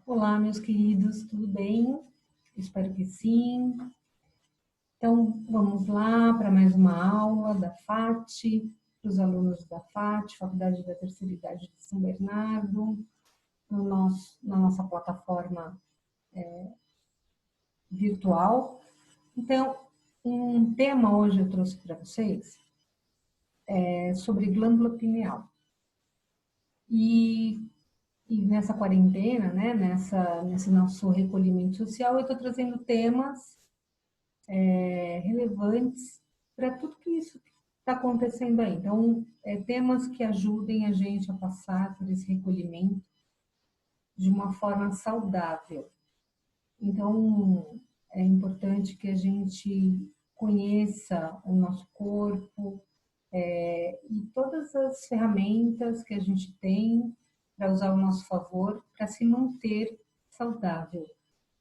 Olá, meus queridos, tudo bem? Espero que sim. Então, vamos lá para mais uma aula da FAT, para os alunos da FAT, Faculdade da Terceira Idade de São Bernardo, na nossa plataforma virtual. Então, um tema hoje eu trouxe para vocês é sobre glândula pineal. E nessa quarentena, né, nesse nosso recolhimento social, eu estou trazendo temas relevantes para tudo que isso está acontecendo aí. Então, temas que ajudem a gente a passar por esse recolhimento de uma forma saudável. Então, é importante que a gente conheça o nosso corpo e todas as ferramentas que a gente tem para usar ao nosso favor para se manter saudável.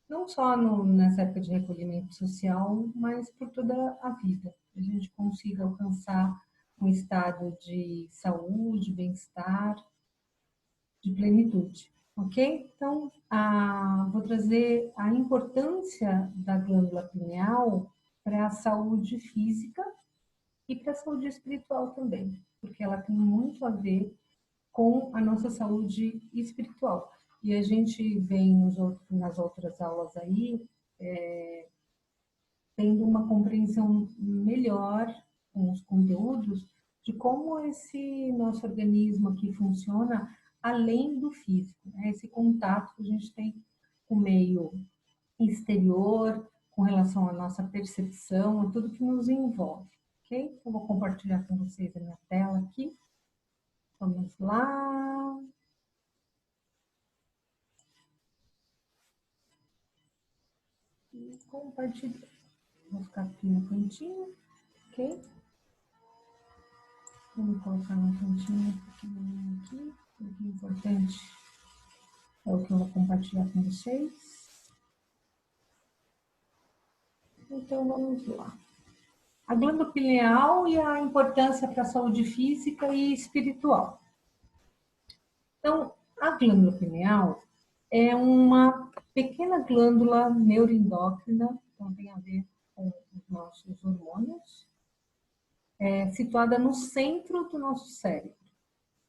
Não só nessa época de recolhimento social, mas por toda a vida. A gente consiga alcançar um estado de saúde, bem-estar, de plenitude, ok? Então, vou trazer a importância da glândula pineal para a saúde física e para a saúde espiritual também, porque ela tem muito a ver com a nossa saúde espiritual. E a gente vem nas outras aulas aí, tendo uma compreensão melhor com os conteúdos de como esse nosso organismo aqui funciona além do físico, né? Esse contato que a gente tem com o meio exterior, com relação à nossa percepção, a tudo que nos envolve, ok? Eu vou compartilhar com vocês a minha tela aqui. Vamos lá. E compartilhar. Vou ficar aqui no cantinho, ok? Vamos colocar no cantinho pequenininho aqui. O que é importante é o que eu vou compartilhar com vocês. Então, vamos lá. A glândula pineal e a importância para a saúde física e espiritual. Então, a glândula pineal é uma pequena glândula neuroendócrina, então tem a ver com os nossos hormônios, situada no centro do nosso cérebro.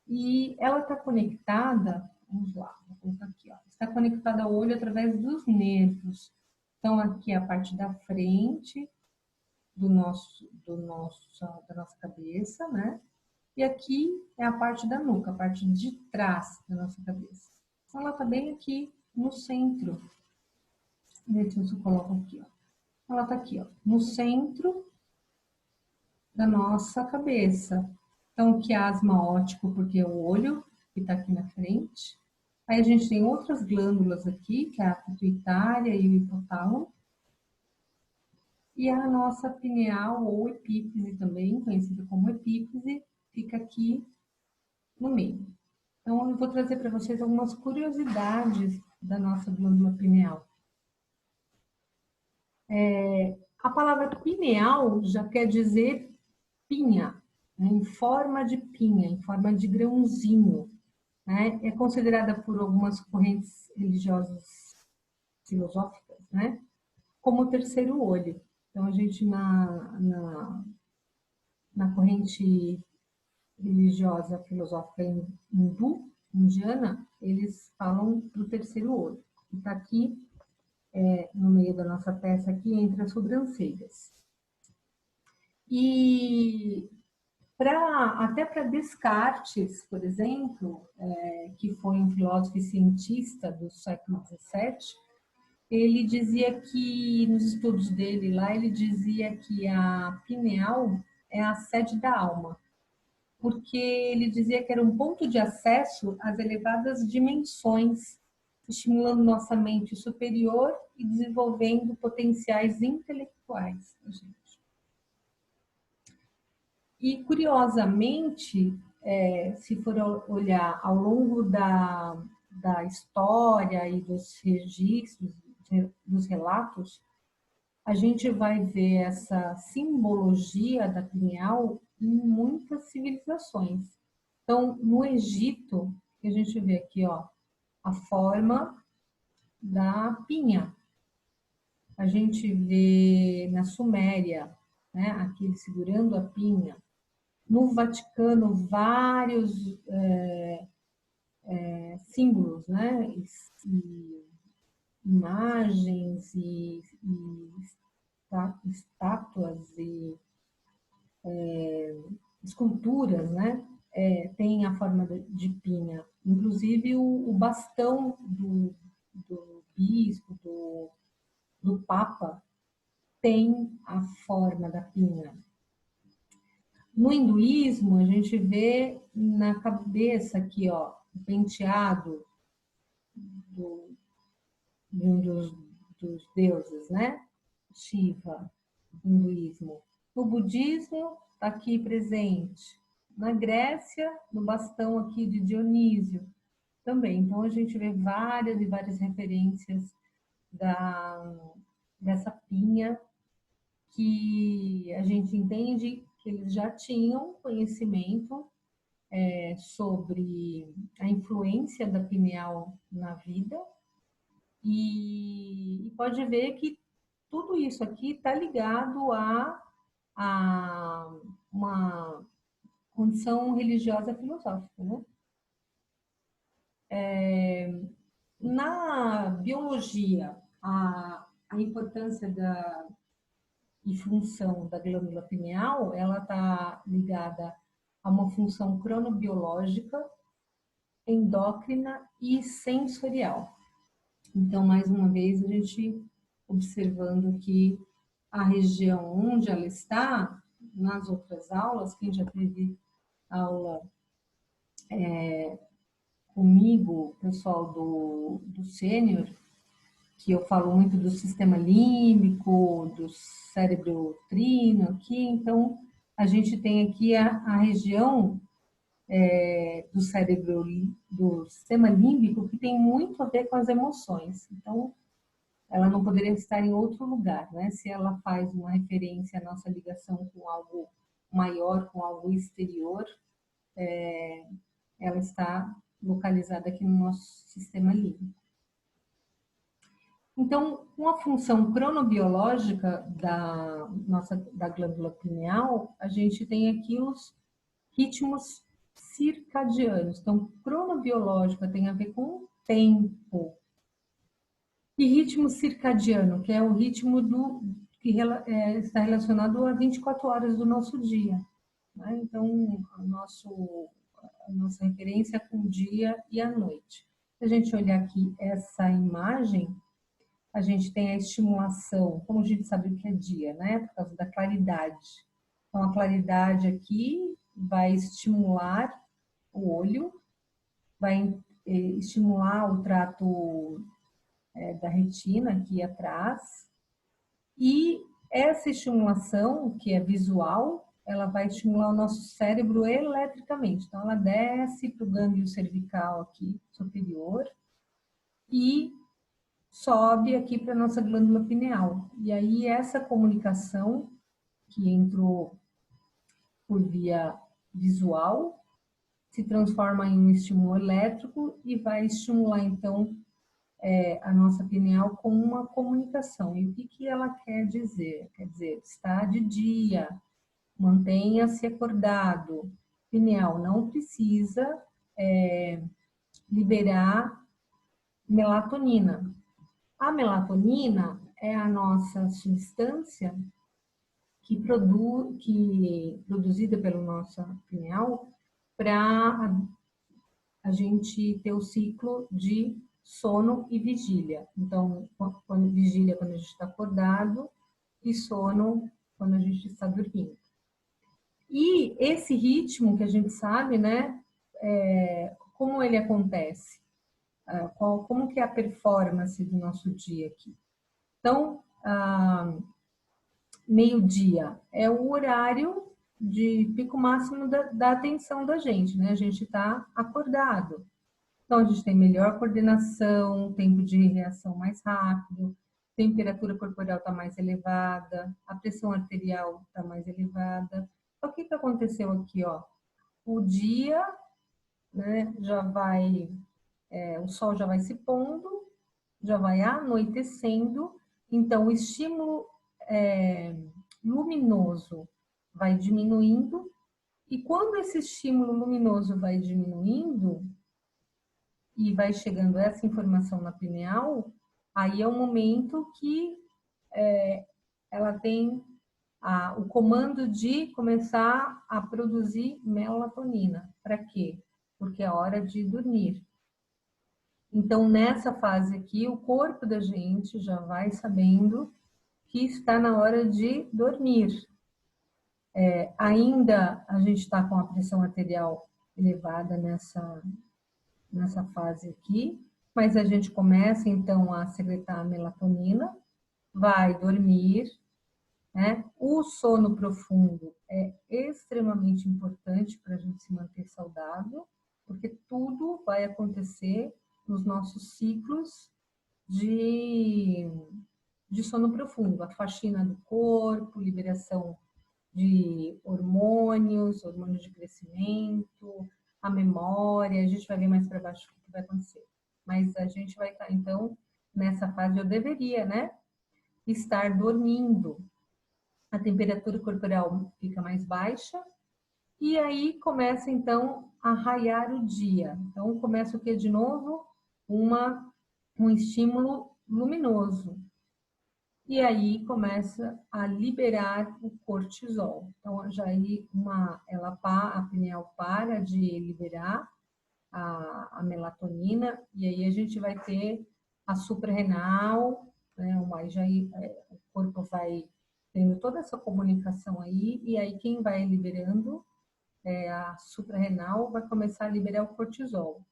E ela está conectada, vamos lá, vou colocar aqui, ó, está conectada ao olho através dos nervos. Então, aqui é a parte da frente da nossa cabeça, né? E aqui é a parte da nuca, a parte de trás da nossa cabeça. Então, ela está bem aqui no centro. Deixa eu colocar aqui, ó. Ela está aqui, ó, no centro da nossa cabeça. Então, o quiasma óptico, porque é o olho que está aqui na frente. Aí a gente tem outras glândulas aqui, que é a pituitária e o hipotálamo. E a nossa pineal, ou epífise também, conhecida como epífise, fica aqui no meio. Então, eu vou trazer para vocês algumas curiosidades da nossa glândula pineal. A palavra pineal já quer dizer pinha, né, em forma de pinha, em forma de grãozinho. Né? É considerada por algumas correntes religiosas filosóficas, né, como o terceiro olho. Então, a gente na corrente religiosa filosófica indiana, eles falam do terceiro olho, que está aqui no meio da nossa testa, aqui entre as sobrancelhas. E até para Descartes, por exemplo, que foi um filósofo e cientista do século XVII, ele dizia que, nos estudos dele lá, ele dizia que a pineal é a sede da alma, porque ele dizia que era um ponto de acesso às elevadas dimensões, estimulando nossa mente superior e desenvolvendo potenciais intelectuais. E, curiosamente, se for olhar ao longo da história e dos registros, dos relatos, a gente vai ver essa simbologia da pineal em muitas civilizações. Então, no Egito, a gente vê aqui, ó, a forma da pinha. A gente vê na Suméria, né, aquele segurando a pinha. No Vaticano, vários símbolos, né, e imagens e estátuas e esculturas, né, tem a forma de pinha. Inclusive o bastão do bispo, do papa, tem a forma da pinha. No hinduísmo, a gente vê na cabeça aqui, ó, o penteado do, de um dos deuses, né? Shiva, hinduísmo. No budismo, está aqui presente. Na Grécia, no bastão aqui de Dionísio, também. Então, a gente vê várias e várias referências dessa pinha que a gente entende que eles já tinham conhecimento sobre a influência da pineal na vida e pode ver que tudo isso aqui está ligado a uma condição religiosa filosófica, né? Na biologia, a importância e função da glândula pineal, ela está ligada a uma função cronobiológica, endócrina e sensorial. Então, mais uma vez, a gente observando que a região onde ela está, nas outras aulas, quem já teve aula comigo, pessoal do sênior, que eu falo muito do sistema límbico, do cérebro trino aqui, então a gente tem aqui a região do cérebro, do sistema límbico, que tem muito a ver com as emoções. Então, ela não poderia estar em outro lugar, né? Se ela faz uma referência à nossa ligação com algo maior, com algo exterior, ela está localizada aqui no nosso sistema límbico. Então, com a função cronobiológica da glândula pineal, a gente tem aqui os ritmos circadianos. Então, cronobiológica tem a ver com tempo. E ritmo circadiano, que é o ritmo que está relacionado a 24 horas do nosso dia. Né? Então, a nossa referência é com o dia e a noite. Se a gente olhar aqui essa imagem, a gente tem a estimulação, como a gente sabe o que é dia, né? Por causa da claridade. Então, a claridade aqui vai estimular o olho, vai estimular o trato da retina aqui atrás, e essa estimulação, que é visual, ela vai estimular o nosso cérebro eletricamente. Então, ela desce para o gânglio cervical aqui superior e sobe aqui para a nossa glândula pineal. E aí, essa comunicação que entrou por via visual se transforma em um estímulo elétrico e vai estimular, então, a nossa pineal com uma comunicação. E o que ela quer dizer? Quer dizer, está de dia, mantenha-se acordado. Pineal não precisa liberar melatonina. A melatonina é a nossa substância que produzida pelo nosso pineal para a gente ter o ciclo de sono e vigília. Então, vigília quando a gente está acordado e sono quando a gente está dormindo. E esse ritmo que a gente sabe, né, como ele acontece? Como que é a performance do nosso dia aqui? Então, meio-dia é o horário de pico máximo da atenção da gente, né? A gente está acordado. Então, a gente tem melhor coordenação, tempo de reação mais rápido, temperatura corporal está mais elevada, a pressão arterial está mais elevada. Então, o que aconteceu aqui, ó? O dia, né, já vai, o sol já vai se pondo, já vai anoitecendo, então o estímulo luminoso vai diminuindo, e quando esse estímulo luminoso vai diminuindo e vai chegando essa informação na pineal, aí é o momento que ela tem o comando de começar a produzir melatonina. Para quê? Porque é hora de dormir. Então, nessa fase aqui, o corpo da gente já vai sabendo que está na hora de dormir. Ainda a gente está com a pressão arterial elevada nessa fase aqui, mas a gente começa então a secretar a melatonina, vai dormir, né? O sono profundo é extremamente importante para a gente se manter saudável, porque tudo vai acontecer nos nossos ciclos de sono profundo, a faxina do corpo, liberação de hormônios de crescimento, a memória, a gente vai ver mais para baixo o que vai acontecer. Mas a gente vai estar, então, nessa fase, eu deveria, né, estar dormindo. A temperatura corporal fica mais baixa, e aí começa, então, a raiar o dia. Então, começa o que de novo? Um estímulo luminoso. E aí começa a liberar o cortisol. Então, já aí a pineal para de liberar a melatonina, e aí a gente vai ter a suprarrenal, né? O corpo vai tendo toda essa comunicação aí, e aí quem vai liberando a suprarrenal vai começar a liberar o cortisol.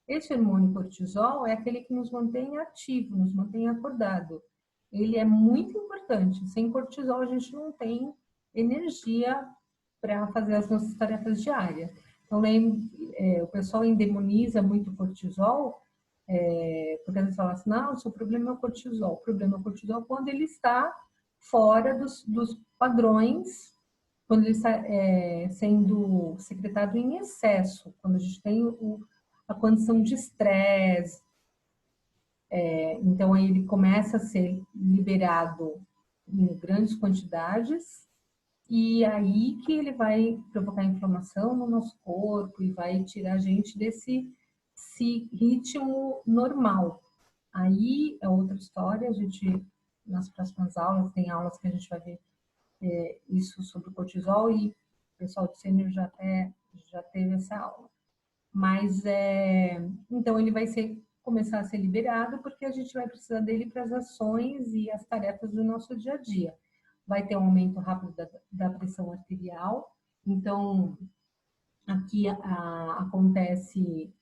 Esse hormônio cortisol é aquele que nos mantém ativo, nos mantém acordado. Ele é muito importante. Sem cortisol, a gente não tem energia para fazer as nossas tarefas diárias. Então, o pessoal endemoniza muito o cortisol, porque às vezes fala assim, não, o seu problema é o cortisol. O problema é o cortisol quando ele está fora dos padrões, quando ele está sendo secretado em excesso, quando a gente tem a condição de estresse. Então, aí ele começa a ser liberado em grandes quantidades, e aí que ele vai provocar inflamação no nosso corpo e vai tirar a gente desse ritmo normal. Aí é outra história, a gente, nas próximas aulas, tem aulas que a gente vai ver isso sobre o cortisol, e o pessoal do sênior já teve essa aula. Mas, então, ele vai começar a ser liberado, porque a gente vai precisar dele para as ações e as tarefas do nosso dia a dia. Vai ter um aumento rápido da pressão arterial, então, aqui acontece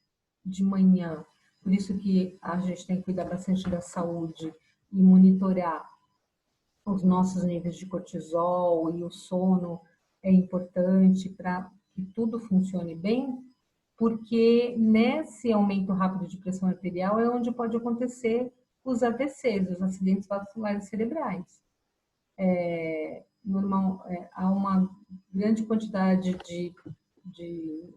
de manhã, por isso que a gente tem que cuidar bastante da saúde e monitorar os nossos níveis de cortisol, e o sono é importante para que tudo funcione bem, porque nesse aumento rápido de pressão arterial é onde pode acontecer os AVCs, os acidentes vasculares cerebrais. Há uma grande quantidade de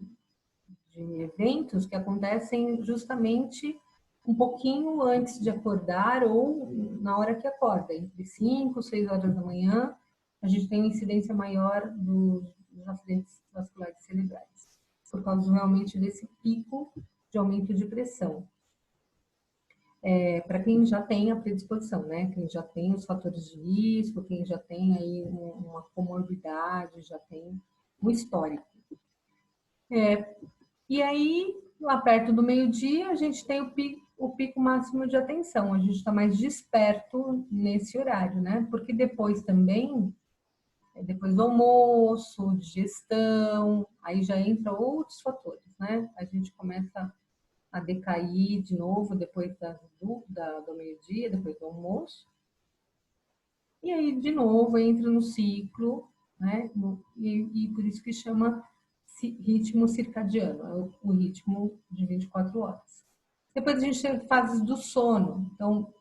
eventos que acontecem justamente um pouquinho antes de acordar ou na hora que acorda, entre 5 e 6 horas da manhã, a gente tem uma incidência maior dos acidentes vasculares cerebrais, por causa realmente desse pico de aumento de pressão. Para quem já tem a predisposição, né? Quem já tem os fatores de risco, quem já tem aí uma comorbidade, já tem um histórico. E aí, lá perto do meio-dia, a gente tem o pico máximo de atenção, a gente está mais desperto nesse horário, né? Porque depois também, depois do almoço, digestão, aí já entra outros fatores, né? A gente começa a decair de novo depois do meio-dia, depois do almoço. E aí, de novo, entra no ciclo, né? E por isso que chama ritmo circadiano, é o ritmo de 24 horas. Depois a gente tem fases do sono. Então,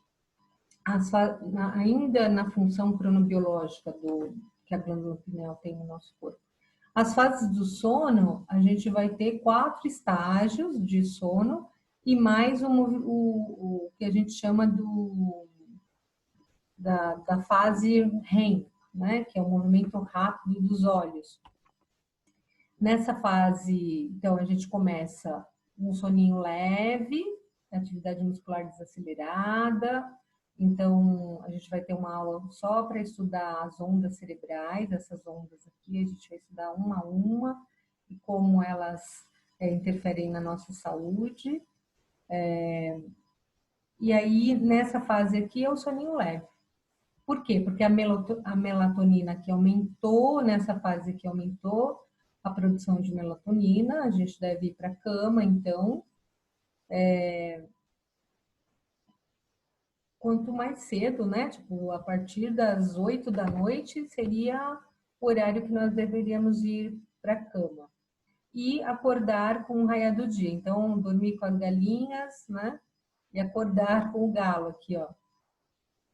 ainda na função cronobiológica que a glândula pineal tem no nosso corpo. As fases do sono, a gente vai ter 4 estágios de sono, e mais o que a gente chama da fase REM, né? Que é o movimento rápido dos olhos. Nessa fase, então, a gente começa um soninho leve, atividade muscular desacelerada. Então, a gente vai ter uma aula só para estudar as ondas cerebrais, essas ondas aqui, a gente vai estudar uma a uma, e como elas interferem na nossa saúde. E aí, nessa fase aqui, é o soninho leve. Por quê? Porque a melatonina que aumentou, nessa fase que aumentou a produção de melatonina, a gente deve ir para a cama, então, quanto mais cedo, né? Tipo, a partir das 8 da noite seria o horário que nós deveríamos ir para a cama. E acordar com o raiar do dia. Então, dormir com as galinhas, né? E acordar com o galo aqui, ó.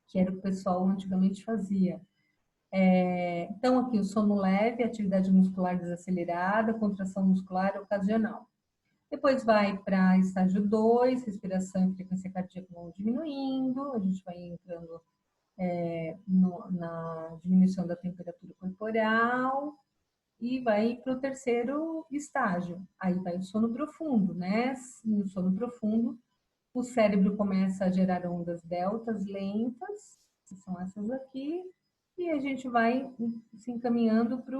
Que era o que o pessoal antigamente fazia. Então, aqui o sono leve, atividade muscular desacelerada, contração muscular ocasional. Depois vai para estágio 2, respiração e frequência cardíaca vão diminuindo, a gente vai entrando na diminuição da temperatura corporal e vai para o terceiro estágio. Aí vai o sono profundo, né? No sono profundo, o cérebro começa a gerar ondas deltas lentas, que são essas aqui, e a gente vai se encaminhando para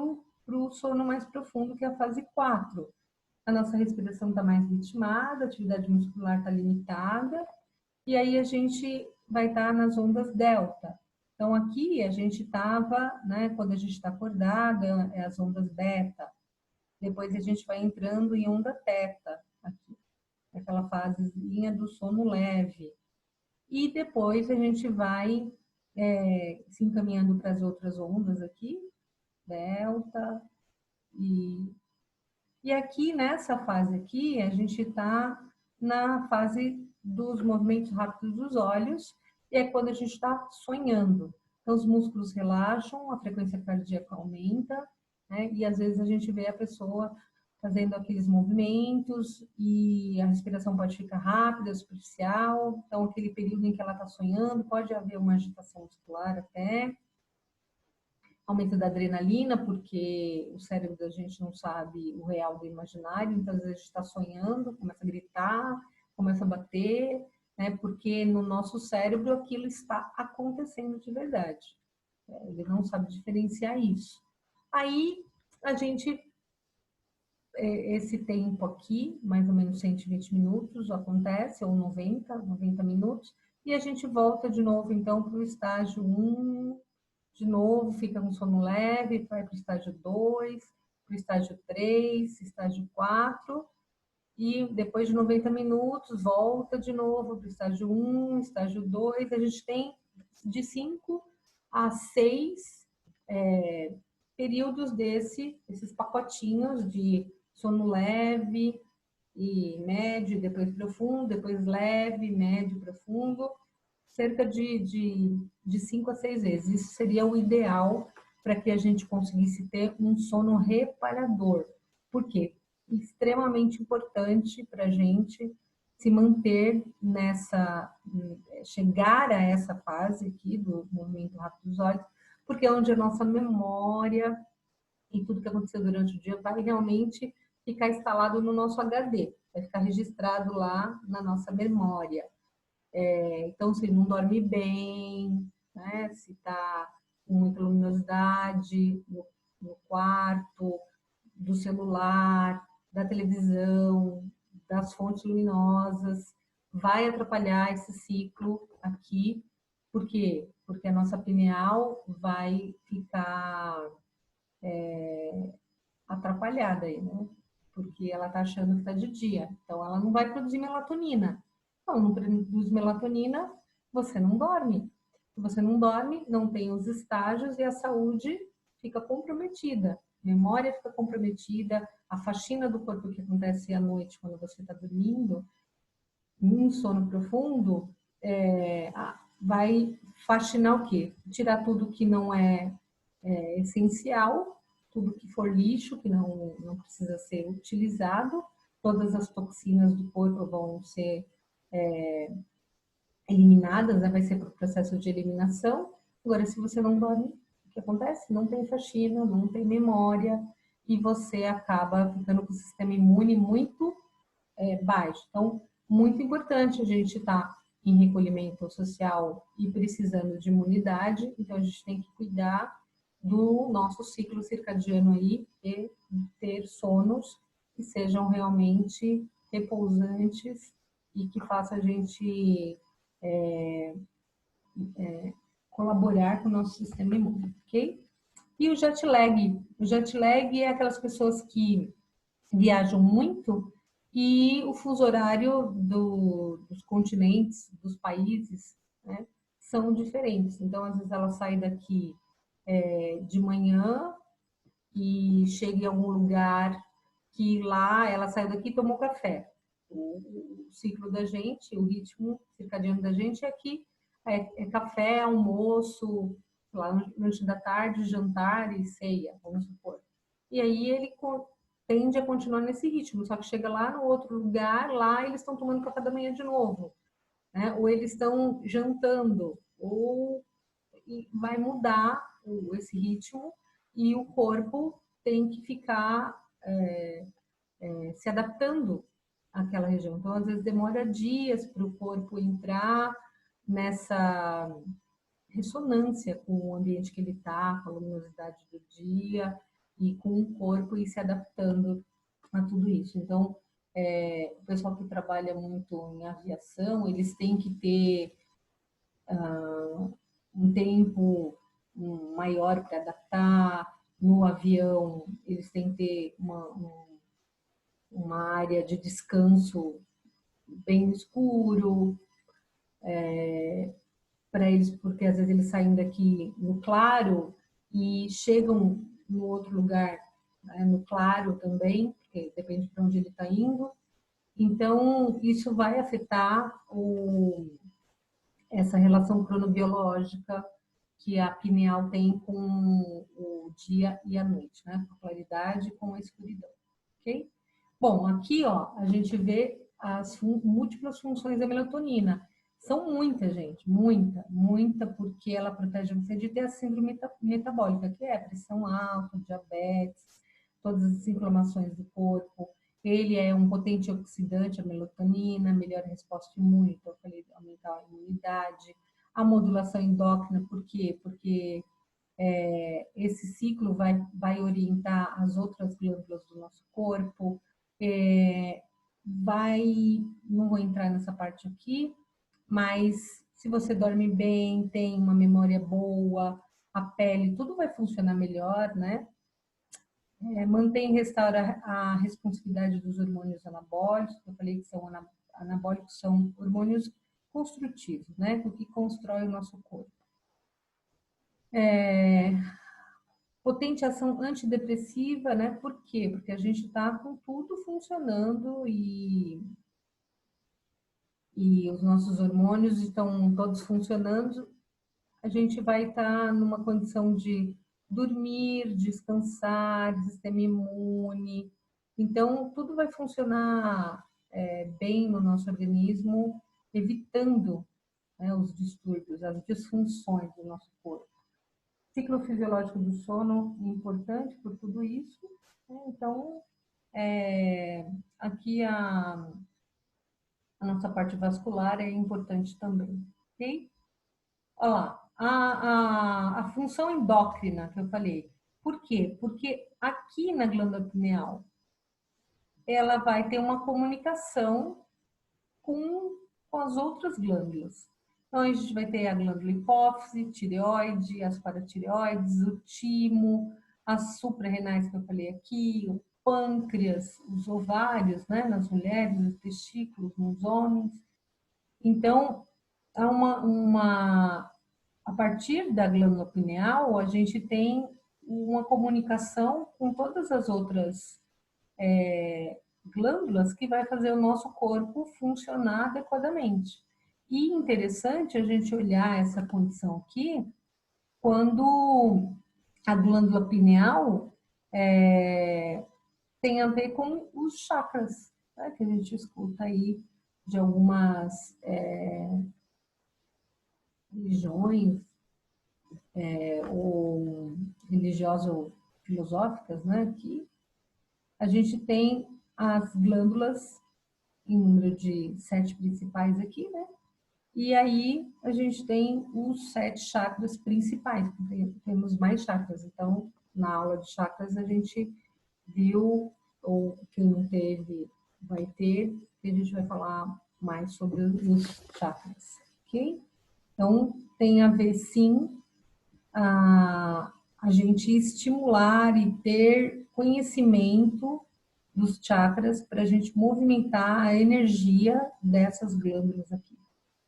o sono mais profundo, que é a fase 4. A nossa respiração está mais ritmada, a atividade muscular está limitada, e aí a gente vai estar nas ondas delta. Então, aqui a gente estava, né, quando a gente está acordada, é as ondas beta. Depois a gente vai entrando em onda teta, aqui, aquela fasezinha do sono leve. E depois a gente vai se encaminhando para as outras ondas aqui, delta, e aqui nessa fase aqui, a gente está na fase dos movimentos rápidos dos olhos, e é quando a gente está sonhando. Então, os músculos relaxam, a frequência cardíaca aumenta, né? E às vezes a gente vê a pessoa fazendo aqueles movimentos e a respiração pode ficar rápida, superficial. Então, aquele período em que ela está sonhando, pode haver uma agitação muscular até. Aumento da adrenalina, porque o cérebro da gente não sabe o real do imaginário, então às vezes a gente está sonhando, começa a gritar, começa a bater, né? Porque no nosso cérebro aquilo está acontecendo de verdade. Ele não sabe diferenciar isso. Aí a gente, esse tempo aqui, mais ou menos 120 minutos, acontece, ou 90 minutos, e a gente volta de novo então para o estágio 1, de novo, fica com sono leve, vai para o estágio 2, para o estágio 3, estágio 4, e depois de 90 minutos, volta de novo para o estágio 1, estágio 2. A gente tem de 5 a 6 períodos desses pacotinhos de sono leve e médio, depois profundo, depois leve, médio, profundo, cerca de 5 a 6 vezes. Isso seria o ideal para que a gente conseguisse ter um sono reparador. Por quê? Extremamente importante para a gente se manter chegar a essa fase aqui do movimento rápido dos olhos, porque é onde a nossa memória e tudo que aconteceu durante o dia vai realmente ficar instalado no nosso HD, vai ficar registrado lá na nossa memória. Então, se não dorme bem, né? Se está com muita luminosidade no quarto, do celular, da televisão, das fontes luminosas, vai atrapalhar esse ciclo aqui. Por quê? Porque a nossa pineal vai ficar atrapalhada aí, né? Porque ela está achando que está de dia. Então, ela não vai produzir melatonina. Então, não produz melatonina, você não dorme. Se você não dorme, não tem os estágios e a saúde fica comprometida. A memória fica comprometida, a faxina do corpo que acontece à noite quando você está dormindo, em sono profundo, vai faxinar o quê? Tirar tudo que não é essencial, tudo que for lixo, que não precisa ser utilizado, todas as toxinas do corpo vão ser eliminadas, né? Vai ser para o processo de eliminação. Agora, se você não dorme, o que acontece? Não tem faxina, não tem memória, e você acaba ficando com o sistema imune muito baixo. Então, muito importante a gente estar em recolhimento social e precisando de imunidade, então a gente tem que cuidar do nosso ciclo circadiano aí e ter sonos que sejam realmente repousantes e que façam a gente colaborar com o nosso sistema imune, ok? E o jet lag? O jet lag é aquelas pessoas que viajam muito e o fuso horário dos continentes, dos países, né, são diferentes. Então, às vezes ela sai daqui de manhã e chega em algum lugar que lá ela saiu daqui e tomou café. O ciclo da gente, o ritmo circadiano da gente é que é café, almoço, lá, lanche da tarde, jantar e ceia, vamos supor. E aí ele tende a continuar nesse ritmo, só que chega lá no outro lugar, lá eles estão tomando café da manhã de novo, né? Ou eles estão jantando, ou vai mudar esse ritmo e o corpo tem que ficar se adaptando àquela região. Então, às vezes demora dias para o corpo entrar nessa ressonância com o ambiente que ele está, com a luminosidade do dia e com o corpo e se adaptando a tudo isso. Então, o pessoal que trabalha muito em aviação, eles têm que ter um tempo maior para adaptar. No avião, eles têm que ter uma área de descanso bem escuro, para eles, porque às vezes eles saem daqui no claro e chegam no outro lugar, né, no claro também, porque depende para onde ele está indo. Então, isso vai afetar essa relação cronobiológica que a pineal tem com o dia e a noite, né? Com a claridade e com a escuridão, ok? Bom, aqui ó, a gente vê as múltiplas funções da melatonina. São muita, gente, muita, porque ela protege você de ter a síndrome metabólica, que é pressão alta, diabetes, todas as inflamações do corpo. Ele é um potente oxidante, a melatonina, melhora a resposta imune, então eu falei, aumentar a imunidade, a modulação endócrina, por quê? Porque esse ciclo vai orientar as outras glândulas do nosso corpo, não vou entrar nessa parte aqui, mas se você dorme bem, tem uma memória boa, a pele, tudo vai funcionar melhor, né? Mantém e restaura a responsividade dos hormônios anabólicos, que eu falei que são anabólicos, são hormônios construtivos, né? O que constrói o nosso corpo. Potente ação antidepressiva, né? Por quê? Porque a gente está com tudo funcionando e os nossos hormônios estão todos funcionando, a gente vai estar numa condição de dormir, descansar, sistema imune. Então, tudo vai funcionar bem no nosso organismo, evitando, né, os distúrbios, as disfunções do nosso corpo. Ciclo fisiológico do sono é importante por tudo isso, né? Então, aqui a nossa parte vascular é importante também, ok? Olha lá, a função endócrina que eu falei. Por quê? Porque aqui na glândula pineal, ela vai ter uma comunicação com as outras glândulas. Então, a gente vai ter a glândula hipófise, tireoide, as paratireoides, o timo, as suprarrenais que eu falei aqui, o pâncreas, os ovários, né, nas mulheres, os testículos nos homens. Então, há a partir da glândula pineal, a gente tem uma comunicação com todas as outras glândulas que vai fazer o nosso corpo funcionar adequadamente. E interessante a gente olhar essa condição aqui quando a glândula pineal tem a ver com os chakras. né, que a gente escuta aí de algumas religiões ou religioso-filosóficas, né, que a gente tem as glândulas em número de 7 principais aqui, né? E aí a gente tem os 7 chakras principais, temos mais chakras. Então, na aula de chakras a gente viu, ou quem não teve vai ter, e a gente vai falar mais sobre os chakras, ok? Então, tem a ver sim a gente estimular e ter conhecimento dos chakras para a gente movimentar a energia dessas glândulas aqui.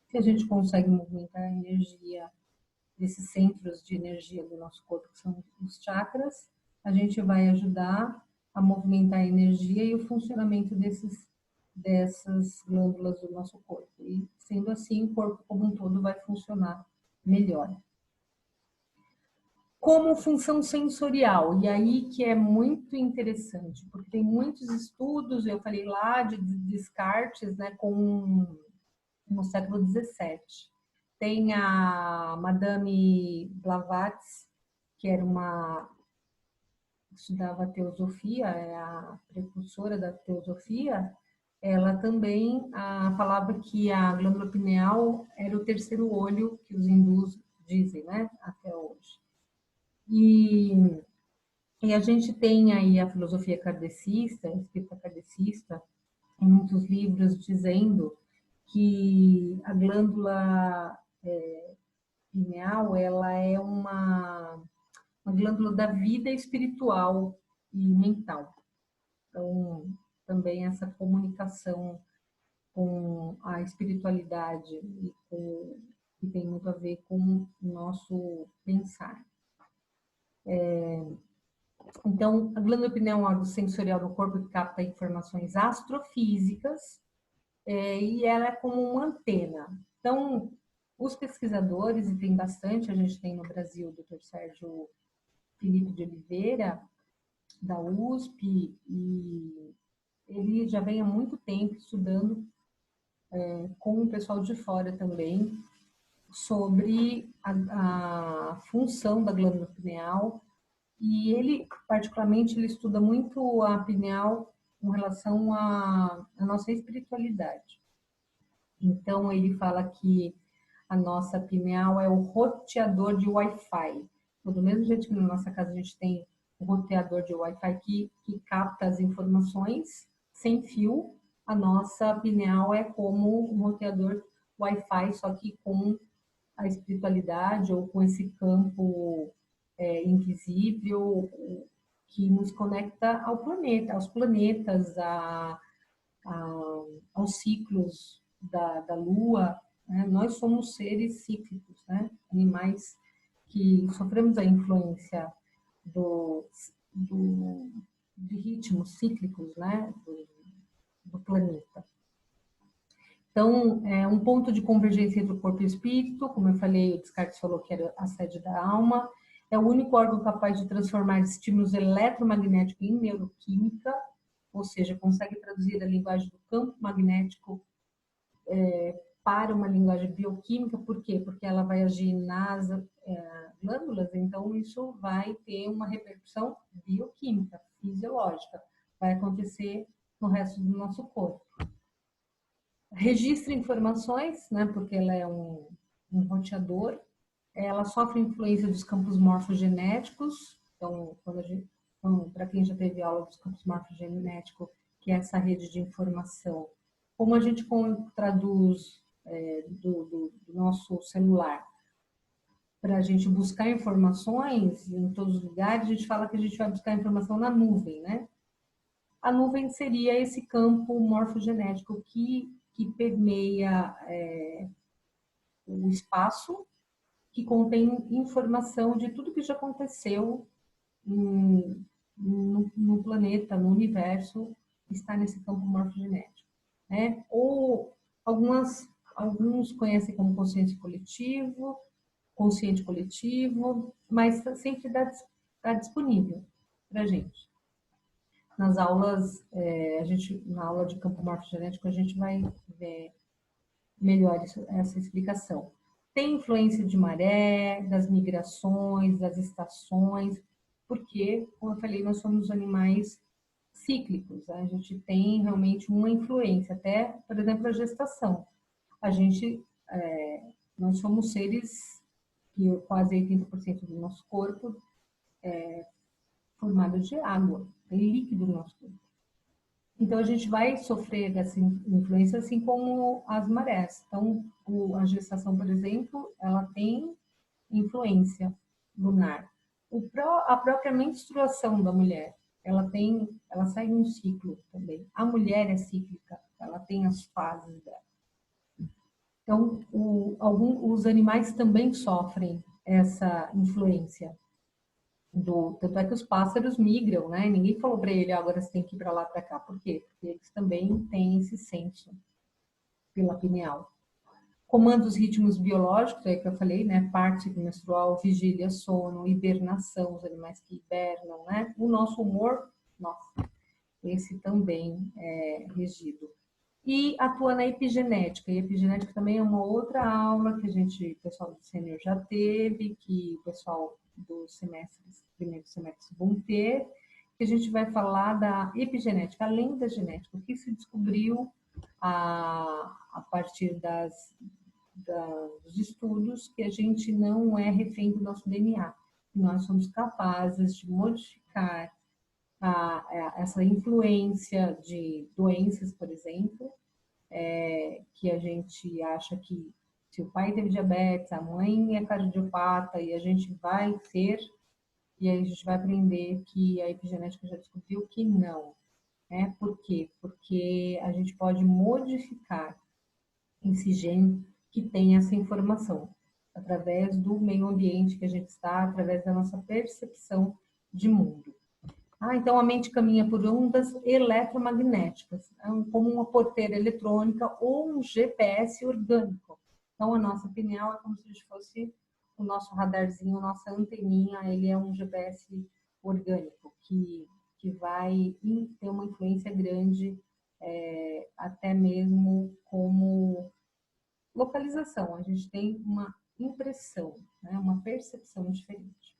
Se a gente consegue movimentar a energia desses centros de energia do nosso corpo, que são os chakras, a gente vai ajudar a movimentar a energia e o funcionamento dessas glândulas do nosso corpo. E sendo assim, o corpo como um todo vai funcionar melhor. Como função sensorial, e aí que é muito interessante, porque tem muitos estudos, eu falei lá de Descartes, né, no século XVII. Tem a Madame Blavatsky, que era uma estudava teosofia, é a precursora da teosofia. Ela também falava que a glândula pineal era o terceiro olho, que os hindus dizem, né, até hoje. E a gente tem aí a filosofia kardecista, a escrita kardecista, em muitos livros dizendo que a glândula pineal ela é uma glândula da vida espiritual e mental. Então, também essa comunicação com a espiritualidade que tem muito a ver com o nosso pensar. Então, a glândula pineal é um órgão sensorial do corpo que capta informações astrofísicas e ela é como uma antena. Então, os pesquisadores, e tem bastante, a gente tem no Brasil o Dr. Sérgio Felipe de Oliveira, da USP, e ele já vem há muito tempo estudando com o pessoal de fora também sobre a função da glândula pineal. E ele, particularmente, ele estuda muito a pineal com relação à nossa espiritualidade. Então, ele fala que a nossa pineal é o roteador de Wi-Fi. Do mesmo jeito que na nossa casa a gente tem o roteador de Wi-Fi que capta as informações sem fio, a nossa pineal é como um roteador Wi-Fi, só que com a espiritualidade ou com esse campo invisível que nos conecta ao planeta, aos planetas, aos ciclos da Lua. Né? Nós somos seres cíclicos, né? Animais que sofremos a influência de ritmos cíclicos, né? do planeta. Então, um ponto de convergência entre o corpo e o espírito, como eu falei, o Descartes falou que era a sede da alma, é o único órgão capaz de transformar estímulos eletromagnéticos em neuroquímica, ou seja, consegue traduzir a linguagem do campo magnético para uma linguagem bioquímica. Por quê? Porque ela vai agir nas glândulas, então isso vai ter uma repercussão bioquímica, fisiológica, vai acontecer no resto do nosso corpo. Registra informações, né, porque ela é um roteador, ela sofre influência dos campos morfogenéticos, então, para quem já teve aula dos campos morfogenéticos, que é essa rede de informação, como a gente traduz do nosso celular para a gente buscar informações em todos os lugares, a gente fala que a gente vai buscar informação na nuvem, né? A nuvem seria esse campo morfogenético que permeia o espaço, que contém informação de tudo que já aconteceu no planeta, no universo, está nesse campo morfogenético. Né? Ou alguns conhecem como consciente coletivo, mas sempre está disponível para a gente. nas aulas, na aula de campo morfogenético, a gente vai ver melhor essa explicação. Tem influência de maré, das migrações, das estações, porque, como eu falei, nós somos animais cíclicos, né? A gente tem realmente uma influência, até, por exemplo, a gestação. A gente, nós somos seres que quase 80% do nosso corpo é formado de água, tem líquido no nosso corpo. Então, a gente vai sofrer dessa influência, assim como as marés. Então, a gestação, por exemplo, ela tem influência lunar. A própria menstruação da mulher, ela segue um ciclo também. A mulher é cíclica, ela tem as fases dela. Então, os animais também sofrem essa influência. Tanto é que os pássaros migram, né? Ninguém falou para ele, agora você tem que ir para lá, para cá. Por quê? Porque eles também têm esse senso pela pineal. Comanda os ritmos biológicos, é que eu falei, né? Parte menstrual, vigília, sono, hibernação, os animais que hibernam, né? O nosso humor, nossa, esse também é regido. E atua na epigenética. E epigenética também é uma outra aula que o pessoal do sênior já teve, que o pessoal dos primeiros semestres vão ter, que a gente vai falar da epigenética, além da genética, o que se descobriu a partir dos estudos, que a gente não é refém do nosso DNA, que nós somos capazes de modificar essa influência de doenças, por exemplo, que a gente acha que se o pai teve diabetes, a mãe é cardiopata, e a gente vai ter, e aí a gente vai aprender que a epigenética já descobriu que não. Né? Por quê? Porque a gente pode modificar esse gene que tem essa informação, através do meio ambiente que a gente está, através da nossa percepção de mundo. Então a mente caminha por ondas eletromagnéticas, como uma porteira eletrônica ou um GPS orgânico. Então a nossa pineal é como se fosse o nosso radarzinho, a nossa anteninha, ele é um GPS orgânico que vai ter uma influência grande, até mesmo como localização. A gente tem uma impressão, né, uma percepção diferente.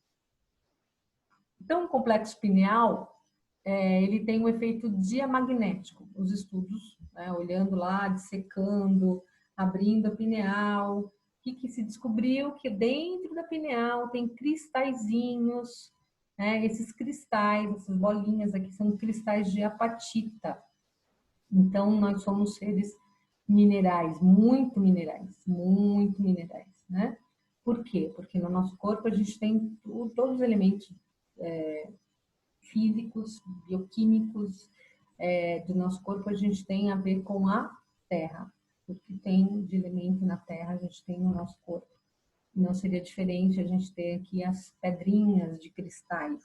Então, o complexo pineal, ele tem um efeito diamagnético. Os estudos, né, olhando lá, dissecando, abrindo a pineal, o que se descobriu? Que dentro da pineal tem cristalzinhos, né? Esses cristais, essas bolinhas aqui são cristais de apatita. Então, nós somos seres minerais, muito minerais, né? Por quê? Porque no nosso corpo a gente tem todos os elementos físicos, bioquímicos do nosso corpo, a gente tem a ver com a terra. O que tem de elemento na terra, a gente tem no nosso corpo. Não seria diferente a gente ter aqui as pedrinhas de cristais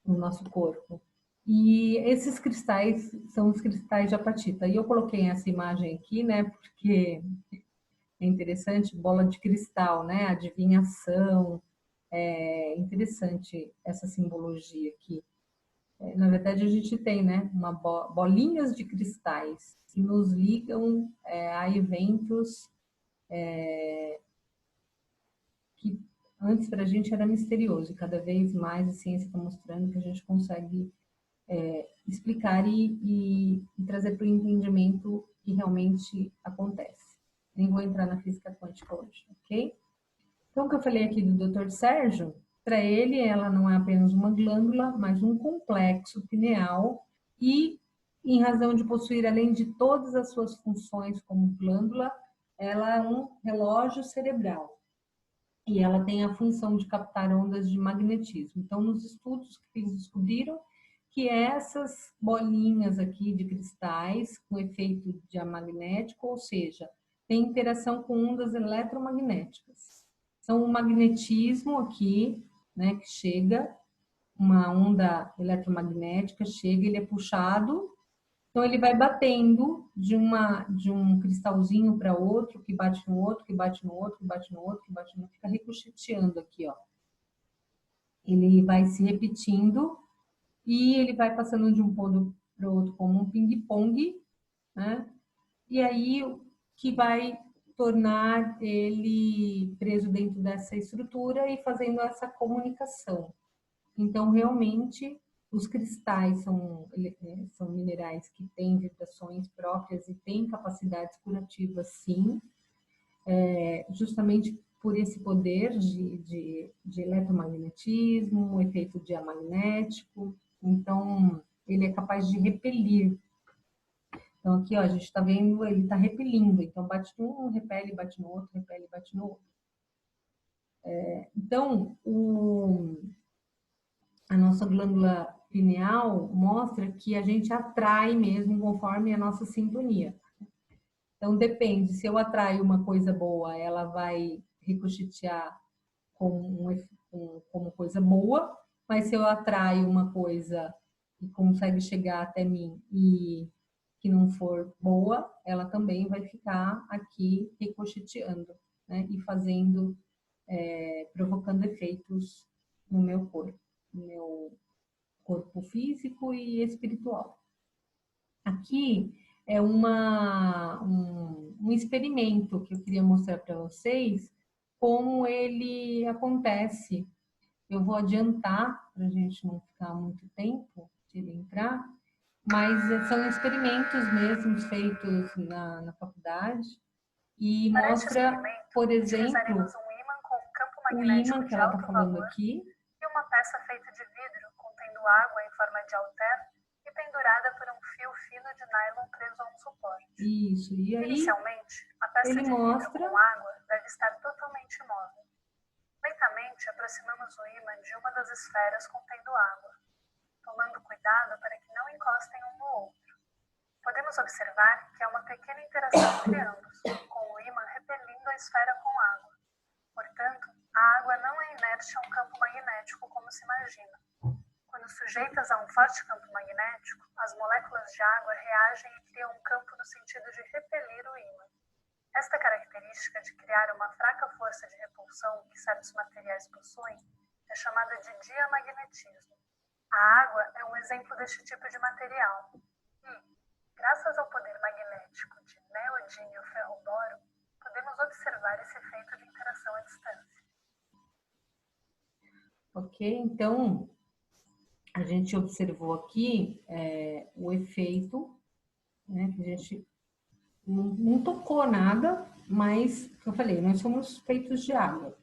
no nosso corpo. E esses cristais são os cristais de apatita. E eu coloquei essa imagem aqui, né, porque é interessante, bola de cristal, né, adivinhação. É interessante essa simbologia aqui. Na verdade, a gente tem, né, bolinhas de cristais que nos ligam a eventos que antes para a gente era misterioso. E cada vez mais a ciência está mostrando que a gente consegue explicar e trazer para o entendimento que realmente acontece. Nem vou entrar na física quântica hoje, ok? Então, o que eu falei aqui do Dr. Sérgio, para ele, ela não é apenas uma glândula, mas um complexo pineal e, em razão de possuir, além de todas as suas funções como glândula, ela é um relógio cerebral e ela tem a função de captar ondas de magnetismo. Então, nos estudos que eles descobriram que essas bolinhas aqui de cristais com efeito diamagnético, ou seja, tem interação com ondas eletromagnéticas. Então, o magnetismo aqui, né, que chega, uma onda eletromagnética chega, ele é puxado, então ele vai batendo de um cristalzinho para outro, que bate no outro, que bate no outro, que bate no outro, que bate no outro, fica ricocheteando aqui, ó. Ele vai se repetindo e ele vai passando de um polo para o outro como um ping-pong, né? E aí que vai tornar ele preso dentro dessa estrutura e fazendo essa comunicação. Então, realmente, os cristais são minerais que têm vibrações próprias e têm capacidades curativas, sim, justamente por esse poder de eletromagnetismo, um efeito diamagnético. Então, ele é capaz de repelir. Então, aqui, ó, a gente está vendo, ele está repelindo. Então, bate num, repele, bate no outro, repele, bate no outro. Então, a nossa glândula pineal mostra que a gente atrai mesmo conforme a nossa sintonia. Então, depende, se eu atraio uma coisa boa, ela vai ricochetear como coisa boa, mas se eu atraio uma coisa que consegue chegar até mim e que não for boa, ela também vai ficar aqui ricocheteando, né? E fazendo, provocando efeitos no meu corpo, no meu corpo físico e espiritual. Aqui é um experimento que eu queria mostrar para vocês como ele acontece. Eu vou adiantar para a gente não ficar muito tempo de ele entrar, mas são experimentos mesmo feitos na faculdade e mostra, por exemplo, o ímã que ela está falando aqui. E uma peça feita de vidro contendo água em forma de halter e pendurada por um fio fino de nylon preso a um suporte. Isso, e aí inicialmente, a peça de vidro com água deve estar totalmente imóvel. Lentamente, aproximamos o ímã de uma das esferas contendo água, tomando cuidado para que não encostem um no outro. Podemos observar que há uma pequena interação entre ambos, com o ímã repelindo a esfera com água. Portanto, a água não é inerte a um campo magnético como se imagina. Quando sujeitas a um forte campo magnético, as moléculas de água reagem e criam um campo no sentido de repelir o ímã. Esta característica de criar uma fraca força de repulsão que certos materiais possuem é chamada de diamagnetismo. A água é um exemplo deste tipo de material. E, graças ao poder magnético de neodímio ferro-boro, podemos observar esse efeito de interação à distância. Ok, então a gente observou aqui o efeito, né, que a gente não tocou nada, mas, como eu falei, nós somos feitos de água.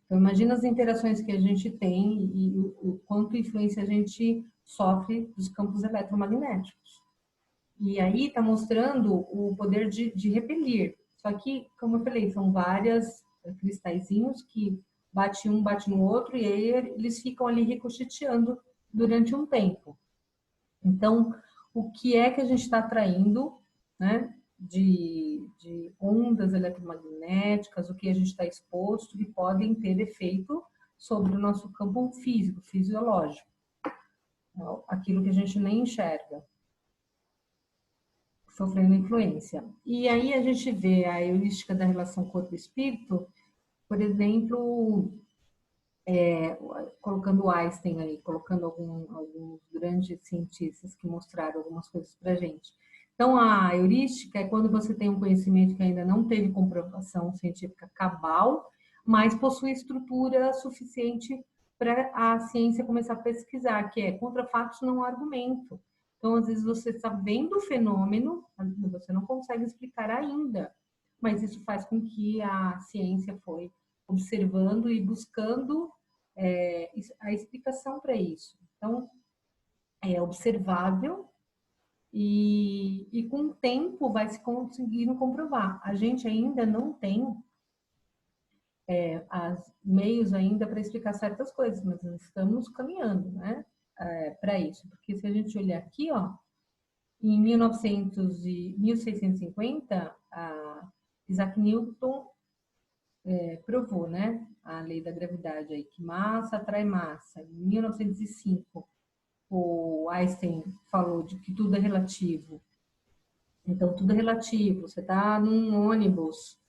Então, imagina as interações que a gente tem e o quanto influência a gente sofre dos campos eletromagnéticos. E aí está mostrando o poder de repelir. Só que, como eu falei, são vários cristalzinhos que bate um, bate no outro, e aí eles ficam ali ricocheteando durante um tempo. Então, o que é que a gente está atraindo, né, de ondas eletromagnéticas, o que a gente está exposto, que podem ter efeito sobre o nosso campo físico, fisiológico, aquilo que a gente nem enxerga, sofrendo influência. E aí a gente vê a heurística da relação corpo-espírito, por exemplo, colocando Einstein aí, colocando alguns grandes cientistas que mostraram algumas coisas para a gente. Então, a heurística é quando você tem um conhecimento que ainda não teve comprovação científica cabal, mas possui estrutura suficiente para a ciência começar a pesquisar, que é contra fatos não argumento. Então, às vezes você está vendo o fenômeno, você não consegue explicar ainda, mas isso faz com que a ciência foi observando e buscando a explicação para isso. Então, é observável e com o tempo vai se conseguindo comprovar. A gente ainda não tem meios ainda para explicar certas coisas, mas nós estamos caminhando, né, para isso. Porque se a gente olhar aqui, ó, em 1650, Isaac Newton provou, né, a lei da gravidade aí, que massa atrai massa. Em 1905, o Einstein falou de que tudo é relativo. Então, tudo é relativo. Você está num ônibus,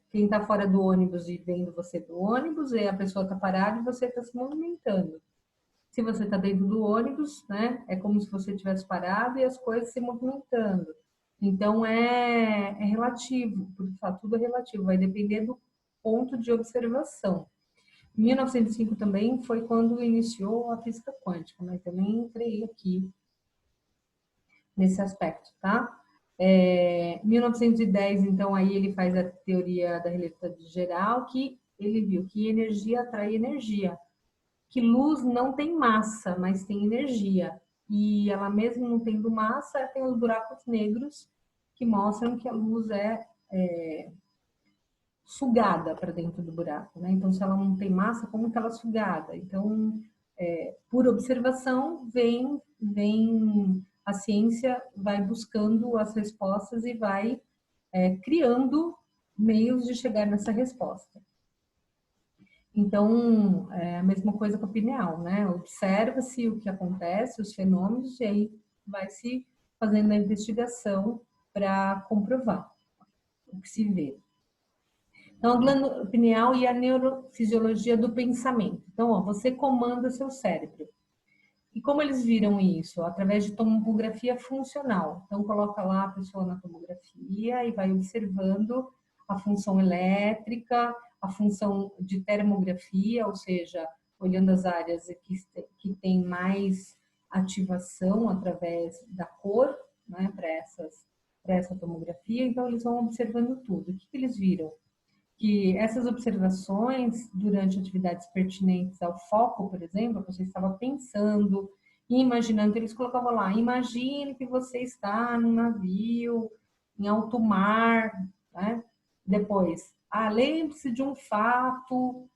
quem está fora do ônibus e vendo você do ônibus, a pessoa está parada e você está se movimentando. Se você está dentro do ônibus, né, é como se você tivesse parado e as coisas se movimentando. Então, é relativo, porque tudo é relativo, vai depender do ponto de observação. 1905 também foi quando iniciou a física quântica, mas também entrei aqui nesse aspecto, tá? 1910, então, aí ele faz a teoria da relatividade geral, que ele viu que energia atrai energia, que luz não tem massa, mas tem energia. E ela mesmo não tendo massa, tem os buracos negros que mostram que a luz é sugada para dentro do buraco, né? Então, se ela não tem massa, como que ela é sugada? Então, por observação, vem a ciência vai buscando as respostas e vai criando meios de chegar nessa resposta. Então, é a mesma coisa com a pineal, né? Observa-se o que acontece, os fenômenos, e aí vai se fazendo a investigação para comprovar o que se vê. Então, a glândula pineal e a neurofisiologia do pensamento. Então, ó, você comanda seu cérebro. E como eles viram isso? Através de tomografia funcional. Então, coloca lá a pessoa na tomografia e vai observando a função elétrica, a função de termografia, ou seja, olhando as áreas que tem mais ativação através da cor, né, para essa tomografia. Então, eles vão observando tudo. O que eles viram? Que essas observações durante atividades pertinentes ao foco, por exemplo, você estava pensando e imaginando, eles colocavam lá, imagine que você está num navio em alto mar, né? Depois, lembre-se de um fato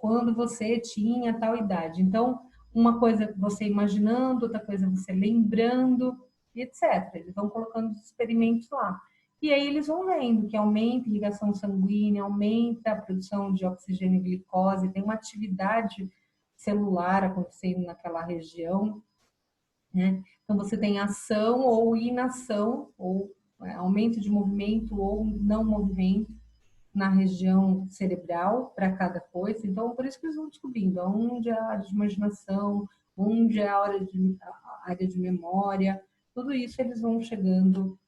quando você tinha tal idade. Então, uma coisa você imaginando, outra coisa você lembrando, etc. Eles vão colocando os experimentos lá. E aí eles vão vendo que aumenta a irrigação sanguínea, aumenta a produção de oxigênio e glicose, tem uma atividade celular acontecendo naquela região, né? Então você tem ação ou inação, ou aumento de movimento ou não movimento na região cerebral para cada coisa. Então, por isso que eles vão descobrindo onde é a área de imaginação, onde é a área de memória, tudo isso eles vão chegando